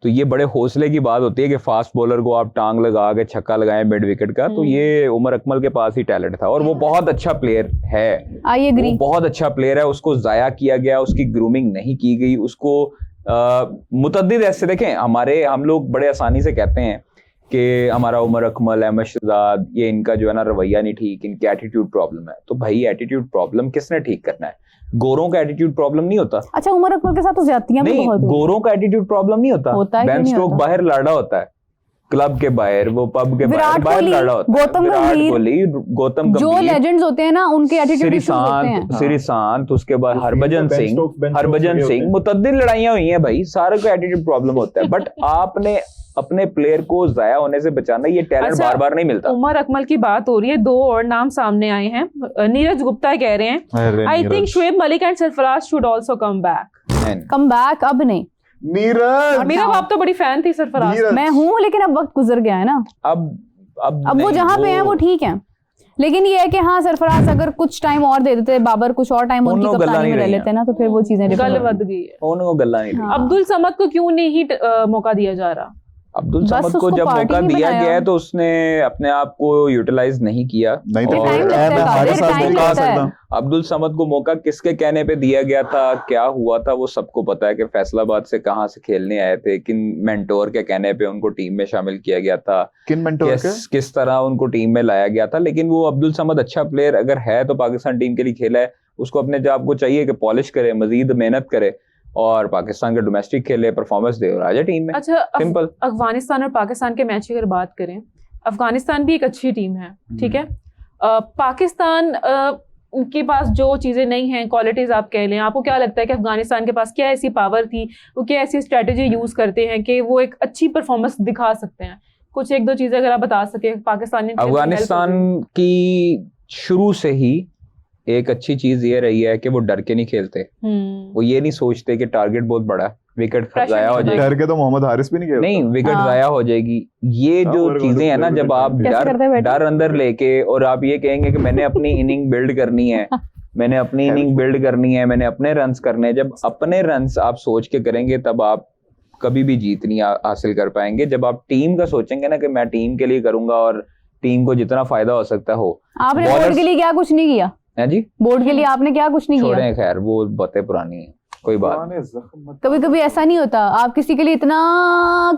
तो ये बड़े हौसले की बात होती है कि फास्ट बॉलर को आप टांग लगा के छक्का लगाएं मिड विकेट का, तो ये उमर अकमल के पास ही टैलेंट था, और वो बहुत अच्छा प्लेयर है। आई वो एग्री। बहुत अच्छा प्लेयर है, उसको जाया किया गया, उसकी ग्रूमिंग नहीं की गई, उसको मुतद्दिद ऐसे देखें, हम लोग बड़े आसानी से कहते हैं कि हमारा उमर अकमल, अहमद शहजाद, ये इनका जो है ना रवैया नहीं ठीक, इनकी एटीट्यूड प्रॉब्लम है। तो भाई एटीट्यूड प्रॉब्लम किसने ठीक करना है? गोरों का एटीट्यूड प्रॉब्लम नहीं होता। अच्छा, उमर अकमल के साथ तो ज्यादतियां भी नहीं, बहुत हुई। गोरों का एटीट्यूड प्रॉब्लम नहीं होता। होता है कि बेन नहीं स्टोक होता? बाहर लाड़ा होता है, क्लब के बाहर, वो पब के विराट बाहर कोहली, लाड़ा होता है। गौतम विराट गंभीर, कोहली, गौतम जो गंभीर, लेजेंड्स होते हैं ना, उनके एटीट्यूड इश्यूज होते हैं। श्रीशांत, उसके बाद हरभजन बेन सिंह, स्टोक्स हरभजन होते सिंह, हैं। मुतद्दिद लड़ाइयां हुई हैं भाई, सारे को एटीट्यूड प्रॉब्लम होता है। बट आपने अपने प्लेयर को जाया होने से बचाना, ये टैलेंट अच्छा, बार बार नहीं मिलता। उमर अकमल की बात हो रही है, 2 और नाम सामने आए हैं। नीरज गुप्ता कह रहे हैं I think Shoaib Malik and Sarfaraz should also come back. Come back अब नहीं। नीरज, मेरा बाप तो बड़ी फैन थी सरफराज। नीरज। मैं हूँ, लेकिन अब वक्त गुजर गया है ना। अब वो नहीं, जहाँ पे हैं वो ठीक है, लेकिन ये है कि हाँ, सरफराज अगर कुछ टाइम और दे देते, बाबर कुछ और टाइम उनकी उन्होंने गल्ला कप्तानी में नहीं रह रही लेते ना, तो फिर वो चीजें गल different बद गई है। उनको गल्ला नहीं दी। हाँ। अब्दुल समद को क्यों नहीं मौका दिया जा रहा? अब्दुल बस समद को उसको जब पार्टी मौका नहीं दिया बनाया। गया है तो उसने अपने आप को यूटिलाइज नहीं किया। नहीं तो और टाइम लगता है, मैं हमारे काफी साथ टाइम नहीं कहा लगता है। सकता। अब्दुल समद को मौका किसके कहने पे दिया गया था, क्या हुआ था, वो सबको पता है कि फैसलाबाद से कहाँ से खेलने आए थे, किन मेंटोर के कहने पे उनको टीम में शामिल किया गया था, किन मेंटोर के? किस तरह उनको टीम में लाया गया था। लेकिन वो अब्दुल समद अच्छा प्लेयर अगर है तो पाकिस्तान टीम के लिए खेला है, उसको अपने जॉब को चाहिए कि पॉलिश करे, मजीद मेहनत करे और पाकिस्तान के डोमेस्टिक खेले, परफॉर्मेंस दे और आ जाए टीम में। अच्छा, सिंपल। अफगानिस्तान और पाकिस्तान के मैच की अगर बात करें, अफगानिस्तान भी एक अच्छी टीम है, ठीक है। पाकिस्तान के पास जो चीजें नहीं हैं, क्वालिटीज आप कह लें, आपको क्या लगता है कि अफगानिस्तान के पास क्या ऐसी पावर थी, वो क्या ऐसी स्ट्रेटेजी यूज करते हैं कि वो एक अच्छी परफॉर्मेंस दिखा सकते हैं? कुछ 1-2 चीजें अगर आप बता सके पाकिस्तानी। अफगानिस्तान की शुरू से ही एक अच्छी चीज ये रही है कि वो डर के नहीं खेलते। वो ये नहीं सोचते कि टारगेट बहुत बड़ा है, विकेट Pressure जाया हो नहीं जाएगी। डर के तो मोहम्मद हारिस भी नहीं खेलता। नहीं, विकेट हाँ। जाया हो जाएगी। ये हाँ, जो और चीजें हैं ना, जब आप कैसे करते हैं बैटिंग? डर अंदर लेके और आप ये कहेंगे कि मैंने अपनी इनिंग बिल्ड करनी है, मैंने अपनी इनिंग बिल्ड करनी है, मैंने अपने रन्स करने हैं, जब अपने रन्स आप सोच के करेंगे तब आप कभी भी जीत नहीं हासिल कर पाएंगे। जब आप टीम का सोचेंगे ना कि मैं टीम के लिए करूंगा और टीम को जितना फायदा हो सकता हो। आपने Bowlers- बोर्ड के लिए क्या कुछ नहीं किया? है जी, बोर्ड के लिए आपने क्या कुछ नहीं किया? छोड़ें, खैर वो बातें पुरानी है, कोई बात नहीं। कभी कभी ऐसा नहीं होता, आप किसी के लिए इतना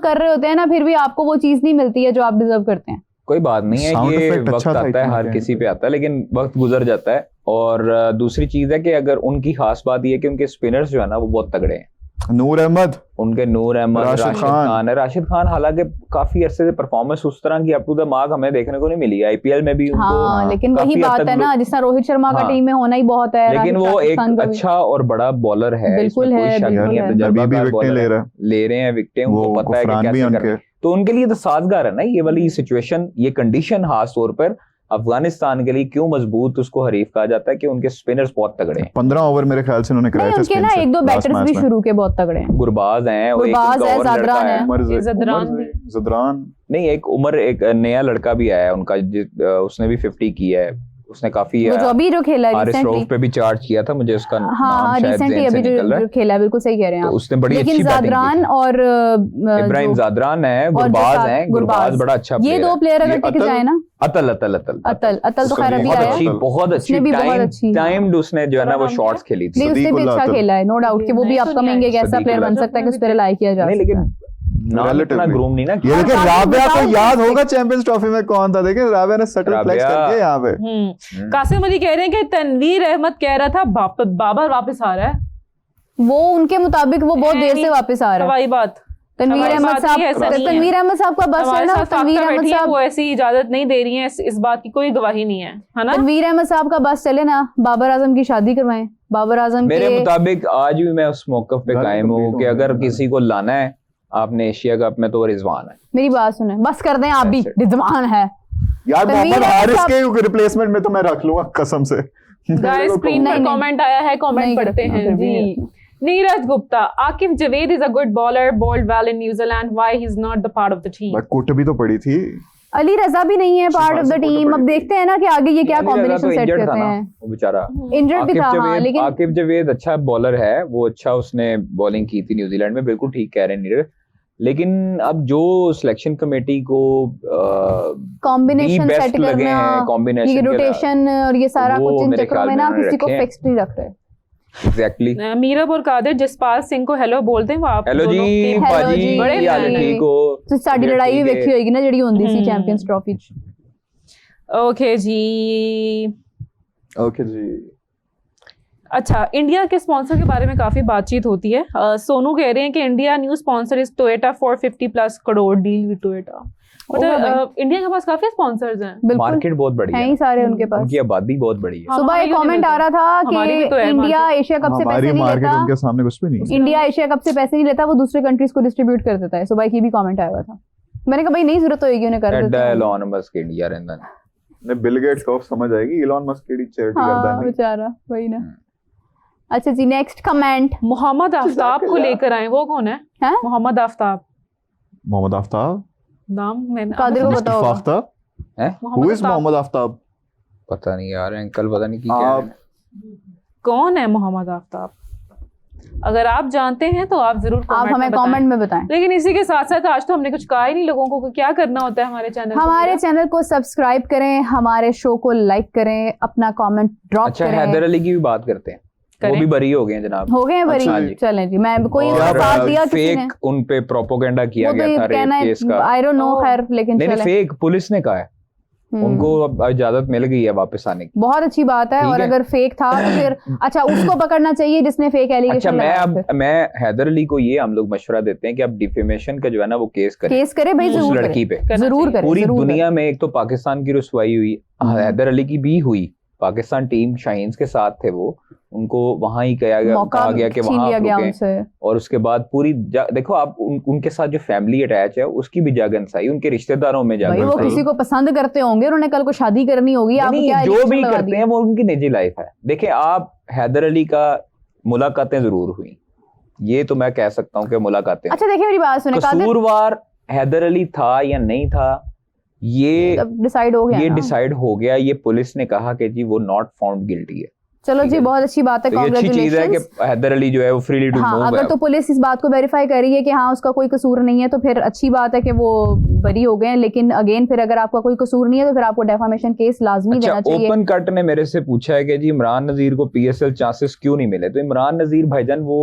कर रहे होते हैं ना, फिर भी आपको वो चीज नहीं मिलती है जो आप डिजर्व करते हैं। कोई बात नहीं है, Sound ये effect वक्त अच्छा था आता है, इतना हर क्या किसी है। पे आता है, लेकिन वक्त गुजर जाता है। और दूसरी चीज है कि अगर उनकी खास बात ये है कि उनके स्पिनर्स जो है ना वो बहुत तगड़े हैं। नूर अहमद, उनके नूर अहमद, राशिद खान है। राशिद खान हालांकि काफी अरसे से परफॉर्मेंस उस तरह की अप टू द मार्क हमें देखने को नहीं मिली। आईपीएल में भी उनको हाँ, लेकिन काफी वही हद बात तक है ना, जिस तरह रोहित शर्मा का हाँ। टीम में होना ही बहुत है। लेकिन वो राशिद एक खान का भी। अच्छा और बड़ा बॉलर है, बिल्कुल इसमें कोई है, शक बिल्कुल नहीं है। है। तजुर्बाकार अभी भी विकेट bowler ले है। रहा है। ले रहे हैं विकेटें, उनको वो पता है कि गुफरान भी कैसे करना उनके। है। तो उनके लिए तो साजगार है ना ये वाली सिचुएशन, ये कंडीशन खास तौर पर अफगानिस्तान के लिए क्यों मजबूत उसको हरीफ कहा जाता है कि उनके स्पिनर्स बहुत तगड़े हैं। 15 ओवर मेरे ख्याल से उन्होंने कराए नहीं, थे उनके स्पिन ना से 1-2 last बैटर्स match भी में। शुरू के बहुत तगड़े हैं। गुरबाज हैं, और एक गुरबाज उनका है, और लड़का ज़दरान है। ज़दरान भी। नहीं, एक नया लड़का भी आया है उनका, उसने भी 50 किया है, उसने काफी वो जो खेला है हारिस रिसेंटली। रऊफ पे भी चार्ज किया था, मुझे उसका हाँ, नाम शायद रिसेंटली ज़हन से अभी निकल रहा जो है। खेला है, बिल्कुल सही कह रहे हैं तो आप। उसने बड़ी लेकिन अच्छी बैटिंग की ज़दरान थी। और इब्राहिम ज़दरान है, और गुरबाज जो हैं, गुरबाज बड़ा अच्छा ये प्लेयर 2 है। प्लेयर अगर ये टिक जाए ना, अतल अतल तो खैर अभी बहुत आया, अच्छी, बहुत अच्छी उसने भी बहुत अच्छी, टाइम्ड उसने जो है ना वो थोड़ा शॉट्स खेली थी। नहीं उसने भी सदीकुल्लाह अच्छा अतल। खेला है, नो डाउट कि वो भी नहीं, तो अपकमिंग एक ऐसा सदीकुल्लाह प्लेयर बन सकता है कि उस पर रिलाई किया जा नहीं, सकता है। लेकिन नाम इतना Relatively। ग्रूम नहीं ना ये किया। देखिए, और राबिया को बताओ याद कि- होगा चैंपियंस ट्रॉफी में कौन था। देखिए राबिया ने सटल फ्लेक्स राबिया। करके यहाँ पे कासिम अली कह रहे हैं कि तनवीर अहमद कह रहा था बाबर वापस आ रहा है। वो उनके मुताबिक वो बहुत देर से वापस आ रहा है। हवाई बात तनवीर हमारे अहमद साथ भी ऐसा साहब, नहीं है। तनवीर अहमद साहब का बस है हमारे ना, साथ तनवीर फाख्ता अहमद बैठी है, साहब, वो ऐसी इजाजत नहीं दे रही है, इस बात की कोई गवाही नहीं है ना। तनवीर अहमद साहब का बस चले ना, बाबर आजम की शादी करवाएं। बाबर आजम मेरे के मुताबिक आज भी मैं उस मौकफ पे गाली कायम हूँ complete कि हो अगर गई। किसी को लाना है आपने एशिया कप में तो रिजवान है। मेरी बात सुने, बस कर दें आप भी, That's it। रिजवान है। यार तनवीर मोहम्मद अहमद हारिस साहब- के रिप्लेसमेंट में तो मैं रख लूंगा कसम से। गाइस स्क्रीन पर नहीं, नहीं। कमेंट आया है, कमेंट नहीं पढ़ते करना, हैं फिर भी जी। Neeraj Gupta, Akif Javed is a good bowler, bowled well in New Zealand, why he is not the part of the team? But कुट भी तो पड़ी थी। अली रजा भी नहीं है पार्ट ऑफ द शिफा से टीम। फोटो अब पड़ी देखते हैं ना कि आगे ये क्या अली रज़ा कॉम्बिनेशन तो सेट injured करते था ना, हैं। वो बेचारा। इंजर्ड भी था हाँ, लेकिन आकिफ जवेद अच्छा बॉलर है, वो अच्छा उसने बॉलिंग की थी न्यूजीलैंड में, बिल्कुल ठीक कह रहे हैं नीरज। लेकिन अब जो सिलेक्शन कमेटी को कॉम्बिनेशन best सेट लगे करना, हैं, combination ये के रोटेशन और ये सारा वो कुछ इन मेरे चक्करों ख्याल में में ना उन्होंने किसी को रखे हैं। फिक्स्ड नहीं रख रहे। एग्जैक्टली। मीरब और कादिर जसपाल सिंह को हेलो बोलते हैं वो आप हेलो दोनों जी के Hello भाजी, जी। बड़े यार fan हैं। ठीक हो? तो साडी ये लड़ाई भी ठीक है। वेखी होगी ना ਜਿਹੜੀ ਹੁੰਦੀ ਸੀ हम्म। चैंपियंस ट्रॉफी ਚ। ओके जी। ओके जी। अच्छा, इंडिया के स्पॉन्सर के बारे में काफी बातचीत होती है। सोनू कह रहे हैं कि India new sponsor is Toyota for 50+ crore deal with Toyota. मतलब इंडिया के पास काफी स्पॉन्सर्स हैं। बिल्कुल मार्केट बहुत बड़ी है है, ही सारे उनके पास। उनकी आबादी बहुत बड़ी है। हाँ, सुबह एक हमारी कमेंट आ रहा था हमारी भी कि तो है इंडिया market। एशिया कप से हमारी पैसे नहीं मार्केट लेता, उनके सामने कुछ भी नहीं है। इंडिया एशिया कप से पैसे नहीं लेता, वो दूसरे कंट्रीज को डिस्ट्रीब्यूट कर देता है। सुबह की भी कमेंट आया हुआ था। मैंने कहा भाई नहीं जरूरत होगी उन्हें कर ਐਡਾ देते हैं। ਐਲਾਨ ਮਸਕ ਇੰਡੀਆ ਰਹਿੰਦਾ ਨੇ। ने बिल गेट्स को समझ आएगी, इलॉन मस्क की चैरिटी करता हाँ है। बेचारा वही ना। अच्छा जी नेक्स्ट कमेंट। मोहम्मद आफ्ताब को लेकर आए, वो कौन है? हैं? मोहम्मद आफ्ताब मोहम्मद आफ्ताब, नाम मैंने कादिर को पता होगा। आफ्ताब, हैं? Who is Mohammad Aftab? पता नहीं यार, अंकल पता नहीं की कह रहे आप हैं। कौन है मोहम्मद आफ्ताब? अगर आप जानते हैं तो आप जरूर आप हमें कमेंट में बताएं। लेकिन इसी के साथ साथ आज तो हमने कुछ कहा ही नहीं लोगों को कि क्या करना होता है हमारे चैनल को। हमारे चैनल को सब्सक्राइब करें, हमारे शो को लाइक करें, अपना कमेंट ड्रॉप अच्छा, करें। हैदर अली की भी बात करते हैं। वो करें। भी बरी हो गए हैं जनाब। हो गए हैं बरी? अच्छा जी। चलें जी। मैं कोई और साथ दिया किसी ने? फेक उन पे प्रोपोगेंडा किया वो तो गया ये था कहना रेप है, केस का। आई डोंट नो ओह। खैर, लेकिन नहीं चलें। फेक पुलिस ने कहा है, उनको अब इजाजत मिल गई है वापस आने की। बहुत अच्छी बात है। ठीक और है। अगर फेक था तो फिर अच्छा उसको पकड़ना चाहिए जिसने फेक अच्छा, एलिगेशन लगाया। फिर मैं हैदर अली को ये हम लोग मशवरा देते हैं कि आप डिफेमेशन का जो है ना वो केस करें केस करे भाई, उस जरूर लड़की करे, पे। जरूर करे, पूरी जरूर दुनिया में एक तो पाकिस्तान की रुसवाई हुई, हैदर अली की भी हुई। पाकिस्तान टीम शाहीन्स के साथ थे, वो उनको वहां ही कहा गया कि छीन वहां लिया आप गया रुकें। उनसे। और उसके बाद पूरी देखो आप उनके साथ जो फैमिली अटैच है उसकी भी जागन सही, उनके रिश्तेदारों में भाई जागन वो सही। किसी को पसंद करते होंगे, उन्होंने कल को शादी करनी होगी, आप नहीं, क्या जो allegation भी लगा करते दिए? हैं वो उनकी निजी लाइफ है। देखिए, आप हैदर अली का मुलाकातें जरूर हुई, ये तो मैं कह सकता हूँ कि मुलाकातें। अच्छा देखिए मेरी बात सुने, कादिर कसूरवार हैदर अली था या नहीं था, ये डिसाइड हो गया ना? डिसाइड हो गया। ये पुलिस ने कहा कि जी वो नॉट फाउंड गिल्टी है। चलो ठीक जी, है। बहुत अच्छी बात है, तो ये अच्छी चीज है कि कांग्रेचुलेशंस। हैदर अली जो है वो फ्रीली टू हाँ, मूव अगर है। तो पुलिस इस बात को वेरीफाई कर रही है कि हाँ उसका कोई कसूर नहीं है तो फिर अच्छी बात है कि वो बरी हो गए हैं। लेकिन अगेन फिर अगर आपका कोई कसूर नहीं है तो फिर आपको डेफामेशन केस लाजमी अच्छा, देना चाहिए। ओपन कट ने मेरे से पूछा है कि जी इमरान नजीर को पीएसएल चांसेस क्यों नहीं मिले। तो इमरान नजीर भाईजान वो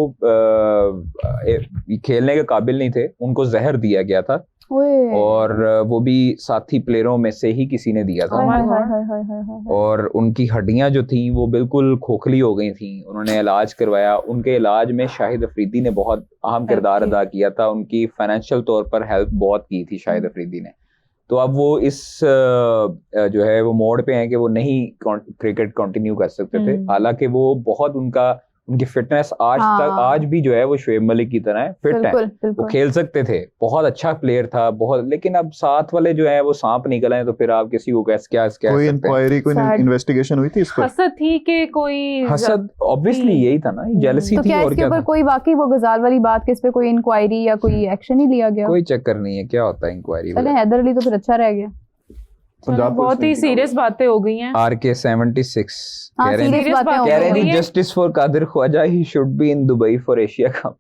खेलने के काबिल नहीं थे, उनको जहर दिया गया था ओए। और वो भी साथी प्लेयरों में से ही किसी ने दिया था। हाय, हाय, Oh my हाय, God. हाय, हाय, हाय, हाय। और उनकी हड्डियां जो थी वो बिल्कुल खोखली हो गई थी। उन्होंने इलाज करवाया, उनके इलाज में शाहिद अफरीदी ने बहुत अहम किरदार Okay. अदा किया था। उनकी फाइनेंशियल तौर पर हेल्प बहुत की थी शाहिद अफरीदी ने। तो अब वो इस जो है वो मोड़ पे हैं कि वो नहीं क्रिकेट कंटिन्यू कर सकते थे। हालांकि वो बहुत उनकी फिटनेस आज भी जो है वो शुएब मलिक की तरह फिट है। बिल्कुल वो बिल्कुल। खेल सकते थे, बहुत अच्छा प्लेयर था बहुत। लेकिन अब साथ वाले जो है वो सांप निकल आए, तो फिर आप किसी को क्या कोई सकते हैं? इंक्वायरी, कोई Sad. इन्वेस्टिगेशन हुई थी इस पर? हसद थी कि कोई हसद ऑब्वियसली यही था ना, जेलसी तो थी क्या और इसके क्या ऊपर था। कोई वाकई वो गजाल वाली बात के इस पे कोई इंक्वायरी या कोई एक्शन ही लिया गया? कोई चक्कर नहीं है, क्या होता है इंक्वायरी चले वगैरह। हैदर अली तो फिर अच्छा रह गया। पंजाब पुलिस बहुत ने ही किया सीरियस बातें हो गई हैं। RK 76 हाँ, कह रहे हैं serious serious बातें हो बातें कह रहे हैं गई जी हैं। Justice for Qadir Khwaja, he should be in Dubai for Asia cup.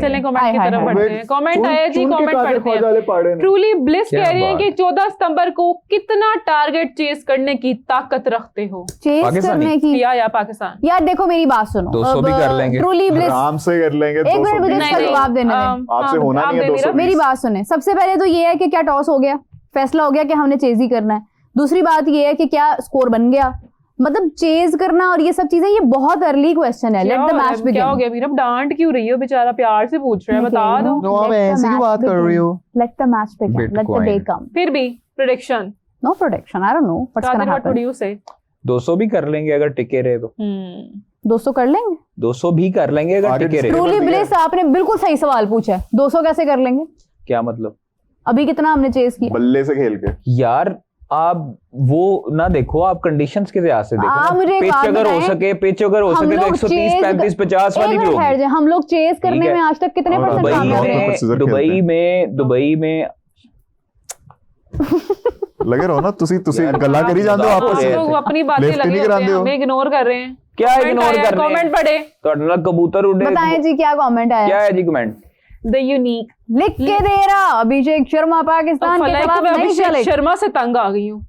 चलें कमेंट की तरफ बढ़ते हैं। कमेंट आया जी, कमेंट पढ़ते हैं। ट्रूली ब्लिस क्या कह रही हैं बात कि 14 सितंबर को कितना टारगेट चेस करने की ताकत रखते हो? चेस पाकिस्तानी? करने की? या पाकिस्तान? यार देखो मेरी बात सुनो, 200 भी कर लेंगे। ट्रूली ब्लिस, आराम से कर लेंगे। एक मिनट मुझे इसका जवाब देने दें। आपसे होना नहीं है 220। मेरी बात सुने, सबसे पहले तो ये है कि क्या टॉस हो गया, फैसला हो गया कि हमने चेज ही करना है। दूसरी बात ये है कि क्या स्कोर बन गया। मतलब चेज करना और ये सब चीजें, ये बहुत अर्ली क्वेश्चन है। Late the match begin. क्या हो गया मीरब, डांट क्यों रही हो? बेचारा प्यार से पूछ रहा है, बता दो। नो, आप ऐसे की बात कर रही हो। Let the match begin, let the Bitcoin. Day come. फिर भी prediction, no protection, I don't know what's gonna what would happen. You say? 200 भी कर लेंगे अगर टिके रहे तो। 200 कर लेंगे? 200 भी कर लेंगे अगर आगे टिके रहे। disclaimer ट्रूली भी है। ब्लिस, आपने बिल्कुल सही सवाल पूछा है। 200 कैसे कर लेंगे? क्या मतलब? अभी कितना हमने चेज किया? बल्ले से खेल के। यार आप वो ना देखो, आप कंडीशंस के लिहाज से देखो आप ना। मुझे एक पिच बात अगर हो बताएं, सके, पिच अगर हो हम सके तो लोग 130 chase 35 50 वाली एक भी मिनट ठहर होगी। जाए, हम लोग चेज करने ठीक है। में आज तक कितने और परसेंट दुबई कामयाब में- रहे? precision दुबई खेलते में लगे रहो ना, तुसी यार, गल्ला करी जाते हो आप आपस लोग में। लोग अपनी बातें Left लगे नहीं होते कराते हैं, हो। हमें इग्नोर कर रहे हैं। क्या इग्नोर कर रहे कमेंट हैं? पढ़े। तो कबूतर उड़े। बताएं जी क्या कमेंट आया? क्या है जी कमेंट? द यूनिक लिख के दे रहा, अभिषेक शर्मा पाकिस्तान के खिलाफ नहीं अभिषेक चले। शर्मा से तंग आ गई हूँ।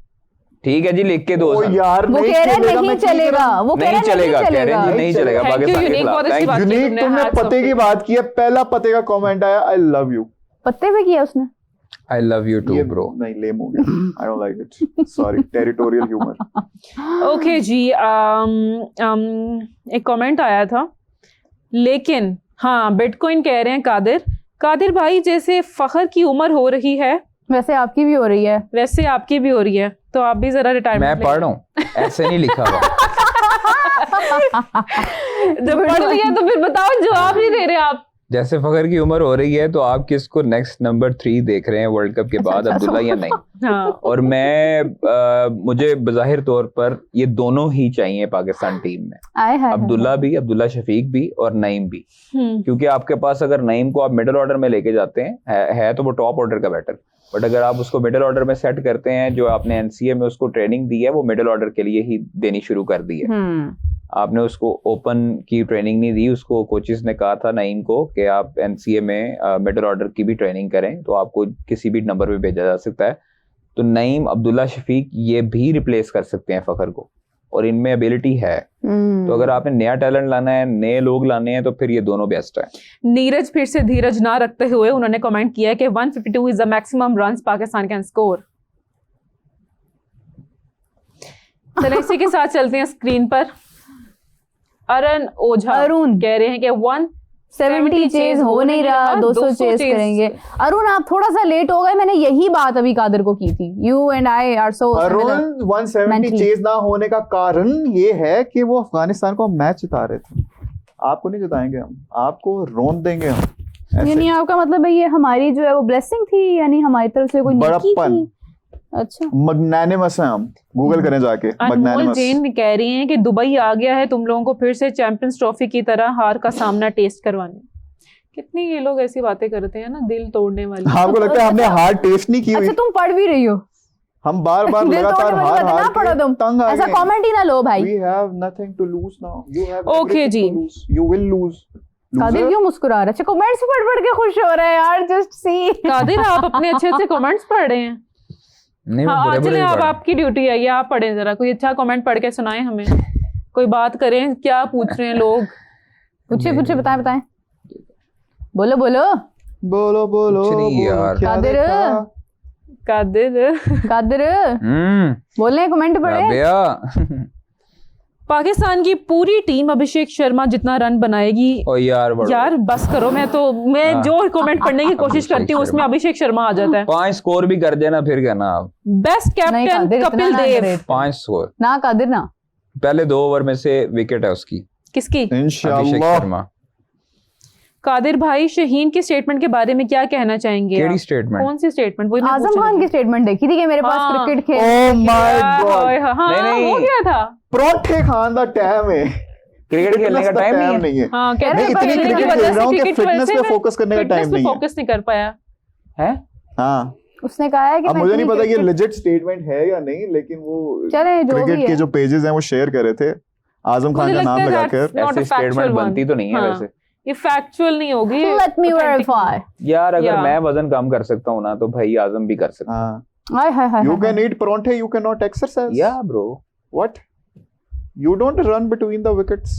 ठीक है जी, लिख के दो ओ सर। यार वो कह रहे नहीं चलेगा, वो कह नहीं रहे चलेगा, कह रहे चलेगा। हैं जी नहीं चलेगा Thank you, पाकिस्तान के यूनिक, खिलाफ। बहुत अच्छी Thank बात you। की यूनिक, तुमने, तुमने hats off पते की to- बात की है, पहला पते का कमेंट आया, आई लव यू। पत्ते पे किया उसने। I love you too, ये bro. नहीं, लेम हो गया, I don't like it, sorry, territorial humour. Okay जी, एक कमेंट आया था, लेकिन हाँ बिटकॉइन कह रहे हैं कादिर भाई, जैसे फखर की उम्र हो रही है वैसे आपकी भी हो रही है। वैसे आपकी भी हो रही है, तो आप भी जरा रिटायरमेंट मैं पढ़ रहा हूँ, ऐसे नहीं लिखा हुआ। जब पढ़ लिया तो फिर बताओ, जवाब नहीं दे रहे आप। जैसे फखर की उम्र हो रही है, तो आप किसको नेक्स्ट नंबर 3 देख रहे हैं वर्ल्ड कप के बाद, अब्दुल्ला या नहीं? हाँ और मुझे बज़ाहिर तौर पर ये दोनों ही चाहिए पाकिस्तान टीम में, आए हाय अब्दुल्ला भी, अब्दुल्ला शफीक भी और नईम भी। हम्म, क्योंकि आपके पास अगर नईम को आप मिडिल ऑर्डर में लेके जाते हैं, है तो वो टॉप ऑर्डर का बैटर, बट अगर आप उसको मिडिल ऑर्डर में सेट करते हैं, जो आपने एनसीए में उसको ट्रेनिंग दी है वो मिडिल ऑर्डर के लिए ही देनी शुरू कर दी है। आपने उसको ओपन की ट्रेनिंग नहीं दी, उसको कोचेस ने कहा था नईम को कि आप एनसीए में मिडिल ऑर्डर की भी ट्रेनिंग करें, तो आपको किसी भी नंबर पे भेजा जा सकता है। तो नईम, अब्दुल्ला शफीक ये भी रिप्लेस कर सकते हैं फखर को, और इनमें एबिलिटी है। तो अगर आपने नया टैलेंट लाना है, नए लोग लाने हैं, तो फिर ये दोनों बेस्ट है। नीरज फिर से धीरज ना रखते हुए उन्होंने कमेंट किया है कि 152 is the maximum runs Pakistan can score. चलिए इसी के साथ चलते हैं स्क्रीन पर। अरुण ओझा कह रहे हैं कि 170 चेज हो नहीं रहा, 200 चेज करेंगे। अरुण आप थोड़ा सा लेट हो गए, मैंने यही बात अभी कादिर को की थी। You and I are so Arun 170 chase ना होने का कारण ये है कि वो अफगानिस्तान को मैच जिता रहे थे। आपको नहीं जिताएंगे हम, आपको रोन देंगे हम। ऐसे। यानी आपका मतलब है ये हमारी जो है वो ब्लेसिंग थी, यानी हमारी तरफ से कोई नेकी बड़प्पन। थी। अच्छा, मैग्नानिमस हैं हम, गूगल करें जाके, अनमोल मैग्नानिमस। जैन कह रही हैं कि दुबई आ गया है तुम लोगों को फिर से चैंपियंस ट्रॉफी की तरह हार का सामना टेस्ट करवाने। कितनी ये लोग ऐसी बातें करते हैं ना, दिल तोड़ने वाली। आपको लगता है हमने हार टेस्ट नहीं की हुई? अच्छा तुम पढ़ भी रही हो, हम बार बार दिल लगातार तोड़ने वाली हार बातें हार ना पढ़ो के तुम, तंग आ ऐसा गए। कमेंट ही ना लो भाई। We have nothing to lose now. You have Okay everything ji. to lose. You will lose. Qadir Loser? क्यों मुस्कुरा रहा है? अच्छा कमेंट्स पढ़ के खुश हो रहा है यार, जस्ट सी। कादिर आप अपने अच्छे अच्छे कमेंट्स पढ़ रहे हैं। नहीं, हाँ बुरे बुरे चलिए, ही अब पढ़। आपकी ड्यूटी है, ये आप पढ़ें जरा, कोई अच्छा कमेंट पढ़ के सुनाएं हमें, कोई बात करें, क्या पूछ रहे हैं लोग। पूछे बताएं बोलो बोलो कुछ नहीं यार। क्या कादिर। देखा? कादिर हम्म, बोले, कमेंट पढ़े। राबिया। पाकिस्तान की पूरी टीम अभिषेक शर्मा जितना रन बनाएगी। ओ यार बड़ो। यार बस करो, मैं हाँ। जो कमेंट पढ़ने की कोशिश अभिषेक करती हूँ उसमें शर्मा। अभिषेक शर्मा आ जाता है। 5 स्कोर भी कर देना फिर कहना आप। बेस्ट नहीं कैप्टन कादिर, इतना कपिल ना देव। करे। 5 स्कोर, ना कादिर ना, पहले 2 ओवर में से विकेट है उसकी। किसकी? अभिषेक इंशाल्लाह। शर्मा। कादिर भाई शहीन के स्टेटमेंट के बारे में क्या कहना चाहेंगे केडी आप? स्टेटमेंट? कौन सी स्टेटमेंट? वही मैं आजम पूछ खान रही की थी। स्टेटमेंट देखी थी कि मेरे पास हाँ। क्रिकेट खेल। Oh my God. हाँ नहीं। हो गया था। परोठे खान का टाइम है, क्रिकेट खेलने का टाइम नहीं है। हाँ कह मैं रहे इतनी हैं क्रिकेट खेल रहा हूँ कि फिटनेस पे फोकस करने का टाइम नहीं है। फोकस नहीं कर पाया। है? हाँ, उसने कहा है कि अब मैं मुझे नहीं इतनी पता ये cricket- लेजिट स्टेटमेंट है या नहीं, लेकिन वो चले जो भी क्रिकेट के है। जो पेजेस हैं वो शेयर कर रहे थे आजम खान का नाम लगाकर। Not a ऐसी स्टेटमेंट factual बनती one. तो नहीं है हाँ। वैसे। ये फैक्चुअल नहीं होगी, ये Let me authentic verify. यार अगर Yeah. मैं वजन कम कर सकता हूँ ना, तो भाई आजम भी कर सकता हाँ, हाय हाय हाय you hi. can eat parathe, you cannot exercise. है। या bro, What? You don't run between the wickets.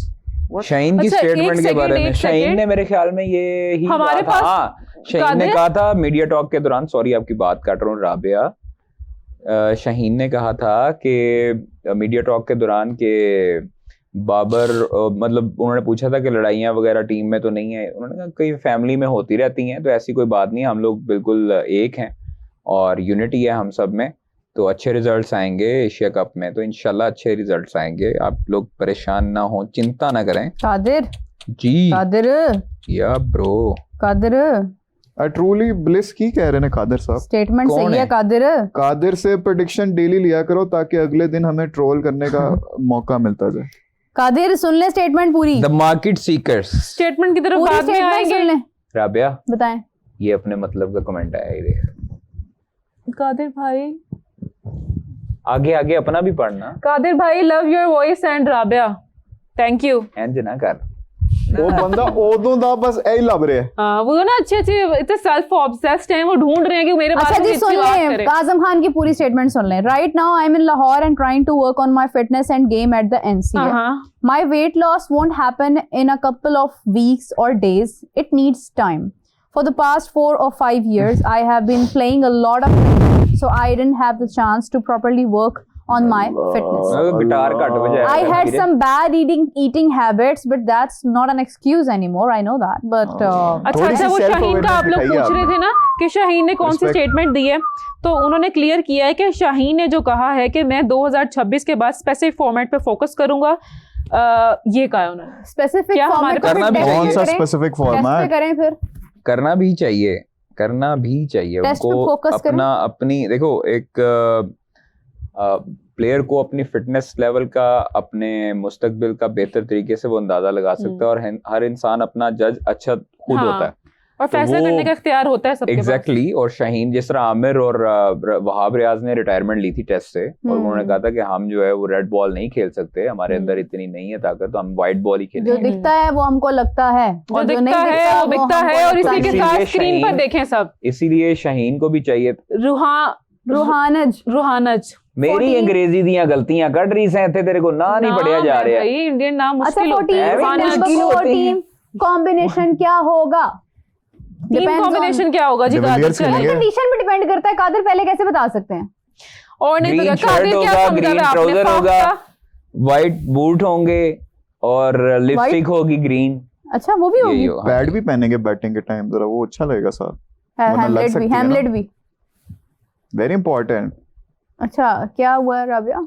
What? Shaheen की अच्छा, एक स्टेटमेंट के second, बारे में एक शाहीन second। ने मेरे ख्याल में ये ही हमारे कहा था। पास हाँ, शाहीन ने कादिर? कहा था मीडिया टॉक के दौरान, सॉरी आपकी बात काट रहा हूँ राबिया, शाहीन ने कहा था कि मीडिया टॉक के दौरान कि बाबर मतलब उन्होंने पूछा था कि लड़ाइयाँ वगैरह टीम में तो नहीं है, उन्होंने कहा कई फैमिली में होती रहती हैं, तो ऐसी कोई बात नहीं है, हम लोग बिल्कुल एक हैं और यूनिटी है हम सब में, तो अच्छे रिजल्ट्स आएंगे एशिया कप में, तो इंशाल्लाह अच्छे रिजल्ट्स आएंगे, आप लोग परेशान ना हो, चिंता ना करें। कादिर जी कादिर या ब्रो। कादिर ट्रूली ब्लिस की कह रहे हैं कादिर साहब। स्टेटमेंट कौन सही है है? कादिर। कादिर से प्रेडिक्शन डेली लिया करो ताकि अगले दिन हमें ट्रोल करने का मौका मिलता जाए। कादिर सुन ले स्टेटमेंट पूरी, द मार्केट सीकर्स। स्टेटमेंट की तरफ पूरी बाद में स्टेटमेंट आएंगे। सुन ले, राबिया बताएं। ये अपने मतलब का कमेंट आया, ये देख। कादिर भाई, आगे आगे अपना भी पढ़ना, कादिर भाई love your voice and Rabia, thank you. एंज ना कर। ਉਹ ਬੰਦਾ ਉਦੋਂ ਦਾ ਬਸ ਐ ਹੀ ਲੱਭ ਰਿਹਾ ਹੈ। हाँ वो ना अच्छे इतने सेल्फ ऑब्सेस्ड हैं, वो ढूंढ रहे हैं कि मेरे बारे अच्छा में जी, अच्छी सुन बात लें करें। आजम खान की पूरी स्टेटमेंट सुन लें। Right now I am in Lahore and trying to work on my fitness and game at the NCA. हाँ My weight loss won't happen in a couple of weeks or days. It needs time. For the past 4 or 5 years, I have been playing a lot of cricket, so I didn't have the chance to properly work on my fitness. Guitar घट बजाया I had some bad eating habits, but that's not an excuse anymore. I know that, but अच्छा थोड़ी अच्छा, सी वो शाहीन का आप लोग self-awareness पूछ रहे थे ना कि शाहीन ने कौन सी Respect. स्टेटमेंट दी है, तो उन्होंने क्लियर किया है कि शाहीन ने जो कहा है कि मैं 2026 के बाद स्पेसिफिक फॉर्मेट पे फोकस करूंगा, ये कहा है उन्होंने। specific क्या format हमारे को करना भी test चाहिए? कौन सा करें? स्पेसिफिक Test पे फॉर्मेट? करें फिर। करना भी चाहिए, करना भी चाहिए Test पे उनको। focus करें। अपना अपनी देखो, एक प्लेयर को अपनी फिटनेस लेवल का, अपने मुस्तकबिल का बेहतर तरीके से वो अंदाजा लगा सकता है, और हर इंसान अपना जज अच्छा खुद हाँ, होता है और फैसला वो- करने का इख्तियार होता है सबके पास। एग्जैक्टली। और शाहीन, जिस तरह आमिर और वहाब रियाज ने रिटायरमेंट ली थी टेस्ट से, और उन्होंने कहा था कि हम जो है वो रेड बॉल नहीं खेल सकते, हमारे अंदर इतनी नहीं है ताकत, तो हम वाइट बॉल ही जो खेलेंगे। दिखता है वो हमको लगता है, जो और जो दिखता नहीं है वो बिकता हमको है, और लगता इसी के नहीं। साथ इसीलिए स्क्रीन पर शाहीन- देखें सब। इसीलिए शाहीन को भी चाहिए। रूहानज रूहानज मेरी 14 अंग्रेजी दियां गलतियां कट रही से इत्थे, तेरे को ना नहीं पढ़िया जा रहा है। भाई इंडियन नाम अच्छा मुश्किल होते 14 हैं। Ruhaanaj रूहानज मुश्किल होते हैं। टीम कॉम्बिनेशन क्या होगा? टीम Depends on- कॉम्बिनेशन क्या होगा जी? De कादिर Villiers चले। खेलेंगे। कंडीशन पे डिपेंड करता है। कादिर पहले कैसे बता सकते हैं? और नहीं तो ग्रीन क्या कादिर शर्ट क्या होगा, समझा ग्रीन था आपने? ट्राउजर फाफ होगा, का? व्हाइट बूट होंगे, और लिपस्टिक होगी ग्रीन। अच्छा वो भी यही होगी। होगा। पैड भी पहनेंगे बैटिंग के टाइम, जरा वो अच्छा लगेगा सर। वरना लग हैमलेट भी, सकती है ना। हैमलेट भी। Very important. अच्छा क्या हुआ राबिया?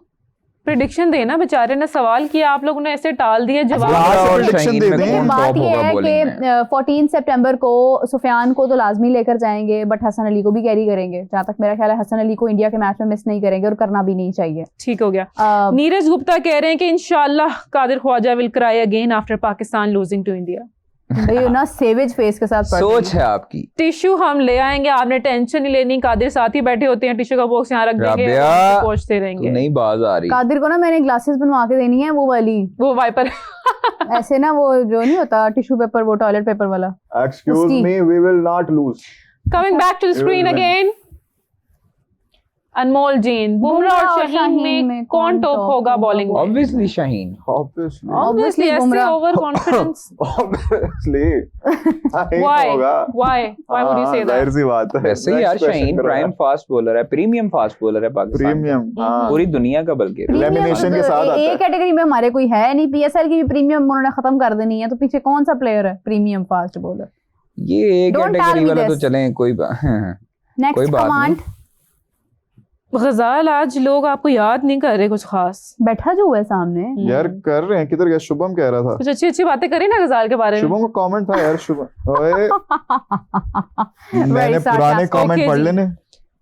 प्रिडिक्शन देना, बेचारे ने सवाल किया, आप लोगों ने ऐसे टाल दिए जवाब। यहाँ से और prediction शाहीन दे में दें। देखिए कौन बात टॉप ये होगा है बॉलिंग में? कि 14 सितंबर को सुफियान को तो लाजमी लेकर जाएंगे, बट हसन अली को भी कैरी करेंगे। जहाँ तक मेरा ख्याल है हसन अली को इंडिया के मैच में मिस नहीं करेंगे, और करना भी नहीं चाहिए। ठीक हो गया। नीरज गुप्ता कह रहे हैं कि इंशाल्लाह Qadir Khwaja will cry again after Pakistan losing to India. भाई ना सेवेज फेस के साथ पढ़ रही सोच है। है आपकी। टिश्यू हम ले आएंगे, आपने टेंशन नहीं लेनी। कादिर साथ ही बैठे होते हैं, टिश्यू का बॉक्स यहाँ रख देंगे, राबिया, और पहुंचते तू रहेंगे। नहीं बाज आ रही। कादिर को ना मैंने ग्लासेस बनवा के देनी है, वो वाली वो वाइपर ऐसे ना, वो जो नहीं होता टिश्यू पेपर, वो टॉयलेट पेपर वाला। एक्सक्यूज उसकी- me, we will not lose. Coming back to the screen Irrelevant. Again. Anmol Jain, Bumrah और शाहीन में कौन टॉप होगा बॉलिंग में? ऑब्वियसली शाहीन। Obviously. ऑब्वियसली ऐसे बुमराह। Over confidence. Obviously. नहीं Why? होगा। Why would you say हाँ, जाहिर that? सी बात है। वैसे ही यार, Next question शाहीन करो प्राइम यार। फास्ट बॉलर है, प्रीमियम फास्ट बॉलर है पाकिस्तान का। प्रीमियम, हाँ। पूरी दुनिया का, बल्कि Elimination के साथ आता है। एक कैटेगरी में हमारे कोई है नहीं। पीएसएल की भी प्रीमियम उन्होंने खत्म कर देनी है, तो पीछे कौन सा प्लेयर है प्रीमियम फास्ट बॉलर? ये एक Don't tell कैटेगरी me वाला तो this. चले, कोई कोई नेक्स्ट बात कमांड। गजाल, आज लोग आपको याद नहीं कर रहे कुछ खास। बैठा जो हुआ है सामने। यार कर रहे हैं, किधर गया? शुभम कह रहा था। कुछ अच्छी अच्छी बातें करें ना गजाल के बारे में। शुभम का कमेंट था यार। शुभम, ओए मैंने sarcastic. पुराने कमेंट Okay पढ़ जी। लेने।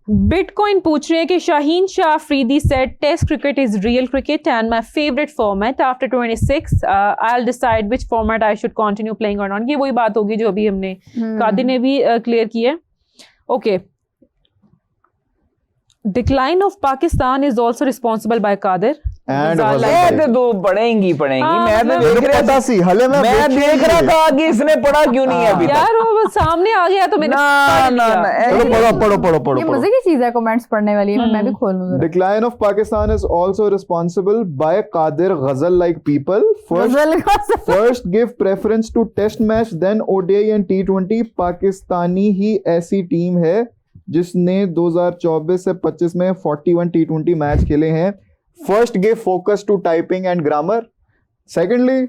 बिटकॉइन पूछ रहे हैं कि Shaheen Shah Afridi said test cricket is real cricket and my favourite format after 26 I will decide which format I should continue playing और नॉट। ये वही बात होगी जो अभी हमने कादिर ने भी क्लियर की है। Okay, decline of Pakistan is also responsible by Qadir And Ghazal गजाल like मैं तो दो पढ़ेंगी हाँ, मैं तो मतलब- देख रहा पता था, सी हले मैं देख रहा था कि इसने पढ़ा क्यों नहीं है अभी तक। यार वो बस सामने आ गया तो मैंने पढ़ लिया। चलो पढ़ो ये मजे की चीज है, कमेंट्स पढ़ने वाली है। मैं भी खोल लूं जरा। Decline of Pakistan is also responsible by Qadir Ghazal-like people. गजल का First give preference to test match, then ODI and T20. Pakistani ही ऐसी टीम है जिसने 2024 से 25 में 41 T20 मैच खेले हैं। First give focus to typing and grammar. Secondly,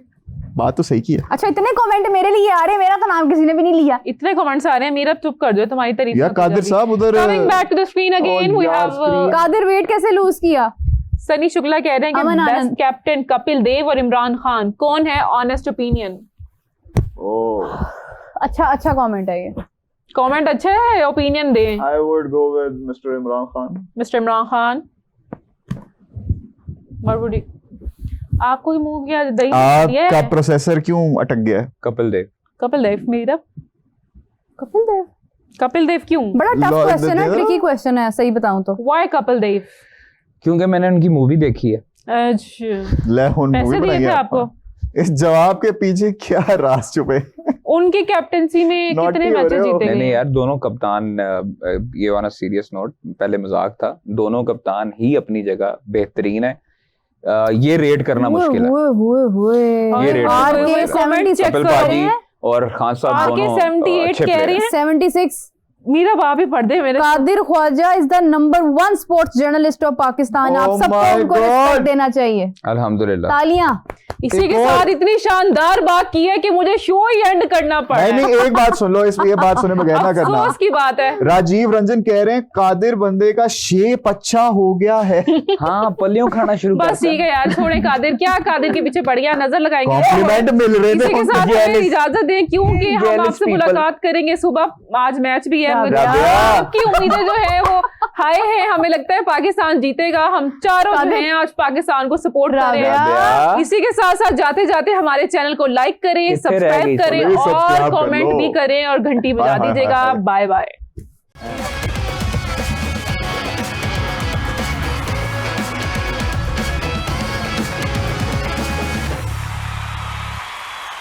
बात तो सही की है अच्छा, इतने कमेंट मेरे लिए आ रहे हैं, मेरा तो नाम किसी ने भी नहीं लिया। इतने कमेंट्स आ रहे हैं, मेरा चुप कर दो, तुम्हारी तारीफ यार। होती जा कादिर रही। साहब उधर Coming back to the screen again, we यार, have screen- कादिर वेट कैसे लूज किया? सनी शुक्ला कह रहे हैं अमन कि बेस्ट आनंद। कैप्टन कपिल देव और इमरान खान। कौन है ऑनेस्ट ओपिनियन? Oh, अच्छा कमेंट है ये। कमेंट अच्छा है, ओपिनियन दे I would go with Mr. Imran Khan. Mister Imran Khan. मरबुडी आपको मूव किया दही दिया आपका है? प्रोसेसर क्यों अटक गया है? कपिल देव। कपिल देव मेरा कपिल देव कपिल देव क्यों? बड़ा टफ लॉर्ड क्वेश्चन है, देव। ट्रिकी क्वेश्चन है, सही बताऊं तो। व्हाई कपिल देव? क्योंकि मैंने उनकी मूवी देखी है। अच्छा, ले हुन पैसे मूवी दिए बनाई थे है आपको? इस जवाब के पीछे क्या राज छुपे? उनकी कैप्टनसी में Naughty कितने हो रहे मैचेस हो। जीते नहीं नहीं गए? यार, दोनों कप्तान ये वाला सीरियस नोट, पहले मजाक था, दोनों कप्तान ही अपनी जगह बेहतरीन है। ये रेट करना मुश्किल है, ये रेट और करना ये मुश्किल है। comment check कपिल कर रहे पाजी हैं। और खान साहब आगे दोनों 78 अच्छे कह player रहे हैं। हैं। 76 मीरा बाप ही पढ़ दे मेरे। Qadir Khwaja is the number 1 sports journalist of Pakistan. आप Oh सबको my उनको God. रिस्पेक्ट देना चाहिए। अल्हम्दुलिल्लाह। तालियां। इसी एक के और- साथ इतनी शानदार बात की है कि मुझे शो ही एंड करना पड़ा नहीं है। नहीं, एक बात सुन लो, इसमें ये बात सुने बगैर ना करना। अफसोस की बात है। राजीव रंजन कह रहे हैं कादिर बंदे का शेप अच्छा हो गया है। हाँ, पलियों खाना शुरू बस करता ठीक है यार, छोड़े कादिर, क्या कादिर के पीछे पड़ गया, नजर लगाएंगे। कॉम्प्लीमेंट मिल रहे इसी के साथ थे। हमें इजाजत दें, क्योंकि हम Jealous आपसे people. मुलाकात करेंगे सुबह। आज मैच भी है, मुझे राबिया। आपकी उम्मीदें जो है वो हाई है। हमें लगता है पाकिस्तान जीतेगा। हम चारों जो हैं आज पाकिस्तान को सपोर्ट कर रहे हैं। राबिया। इसी के साथ साथ जाते जाते हमारे चैनल को लाइक करें, कितने रह गई? सब्सक्राइब करें चलो, और सब्सक्राइब कर कमेंट लो। भी करें और घंटी बजा हाँ, हाँ, दीजिएगा। हाँ। Bye bye.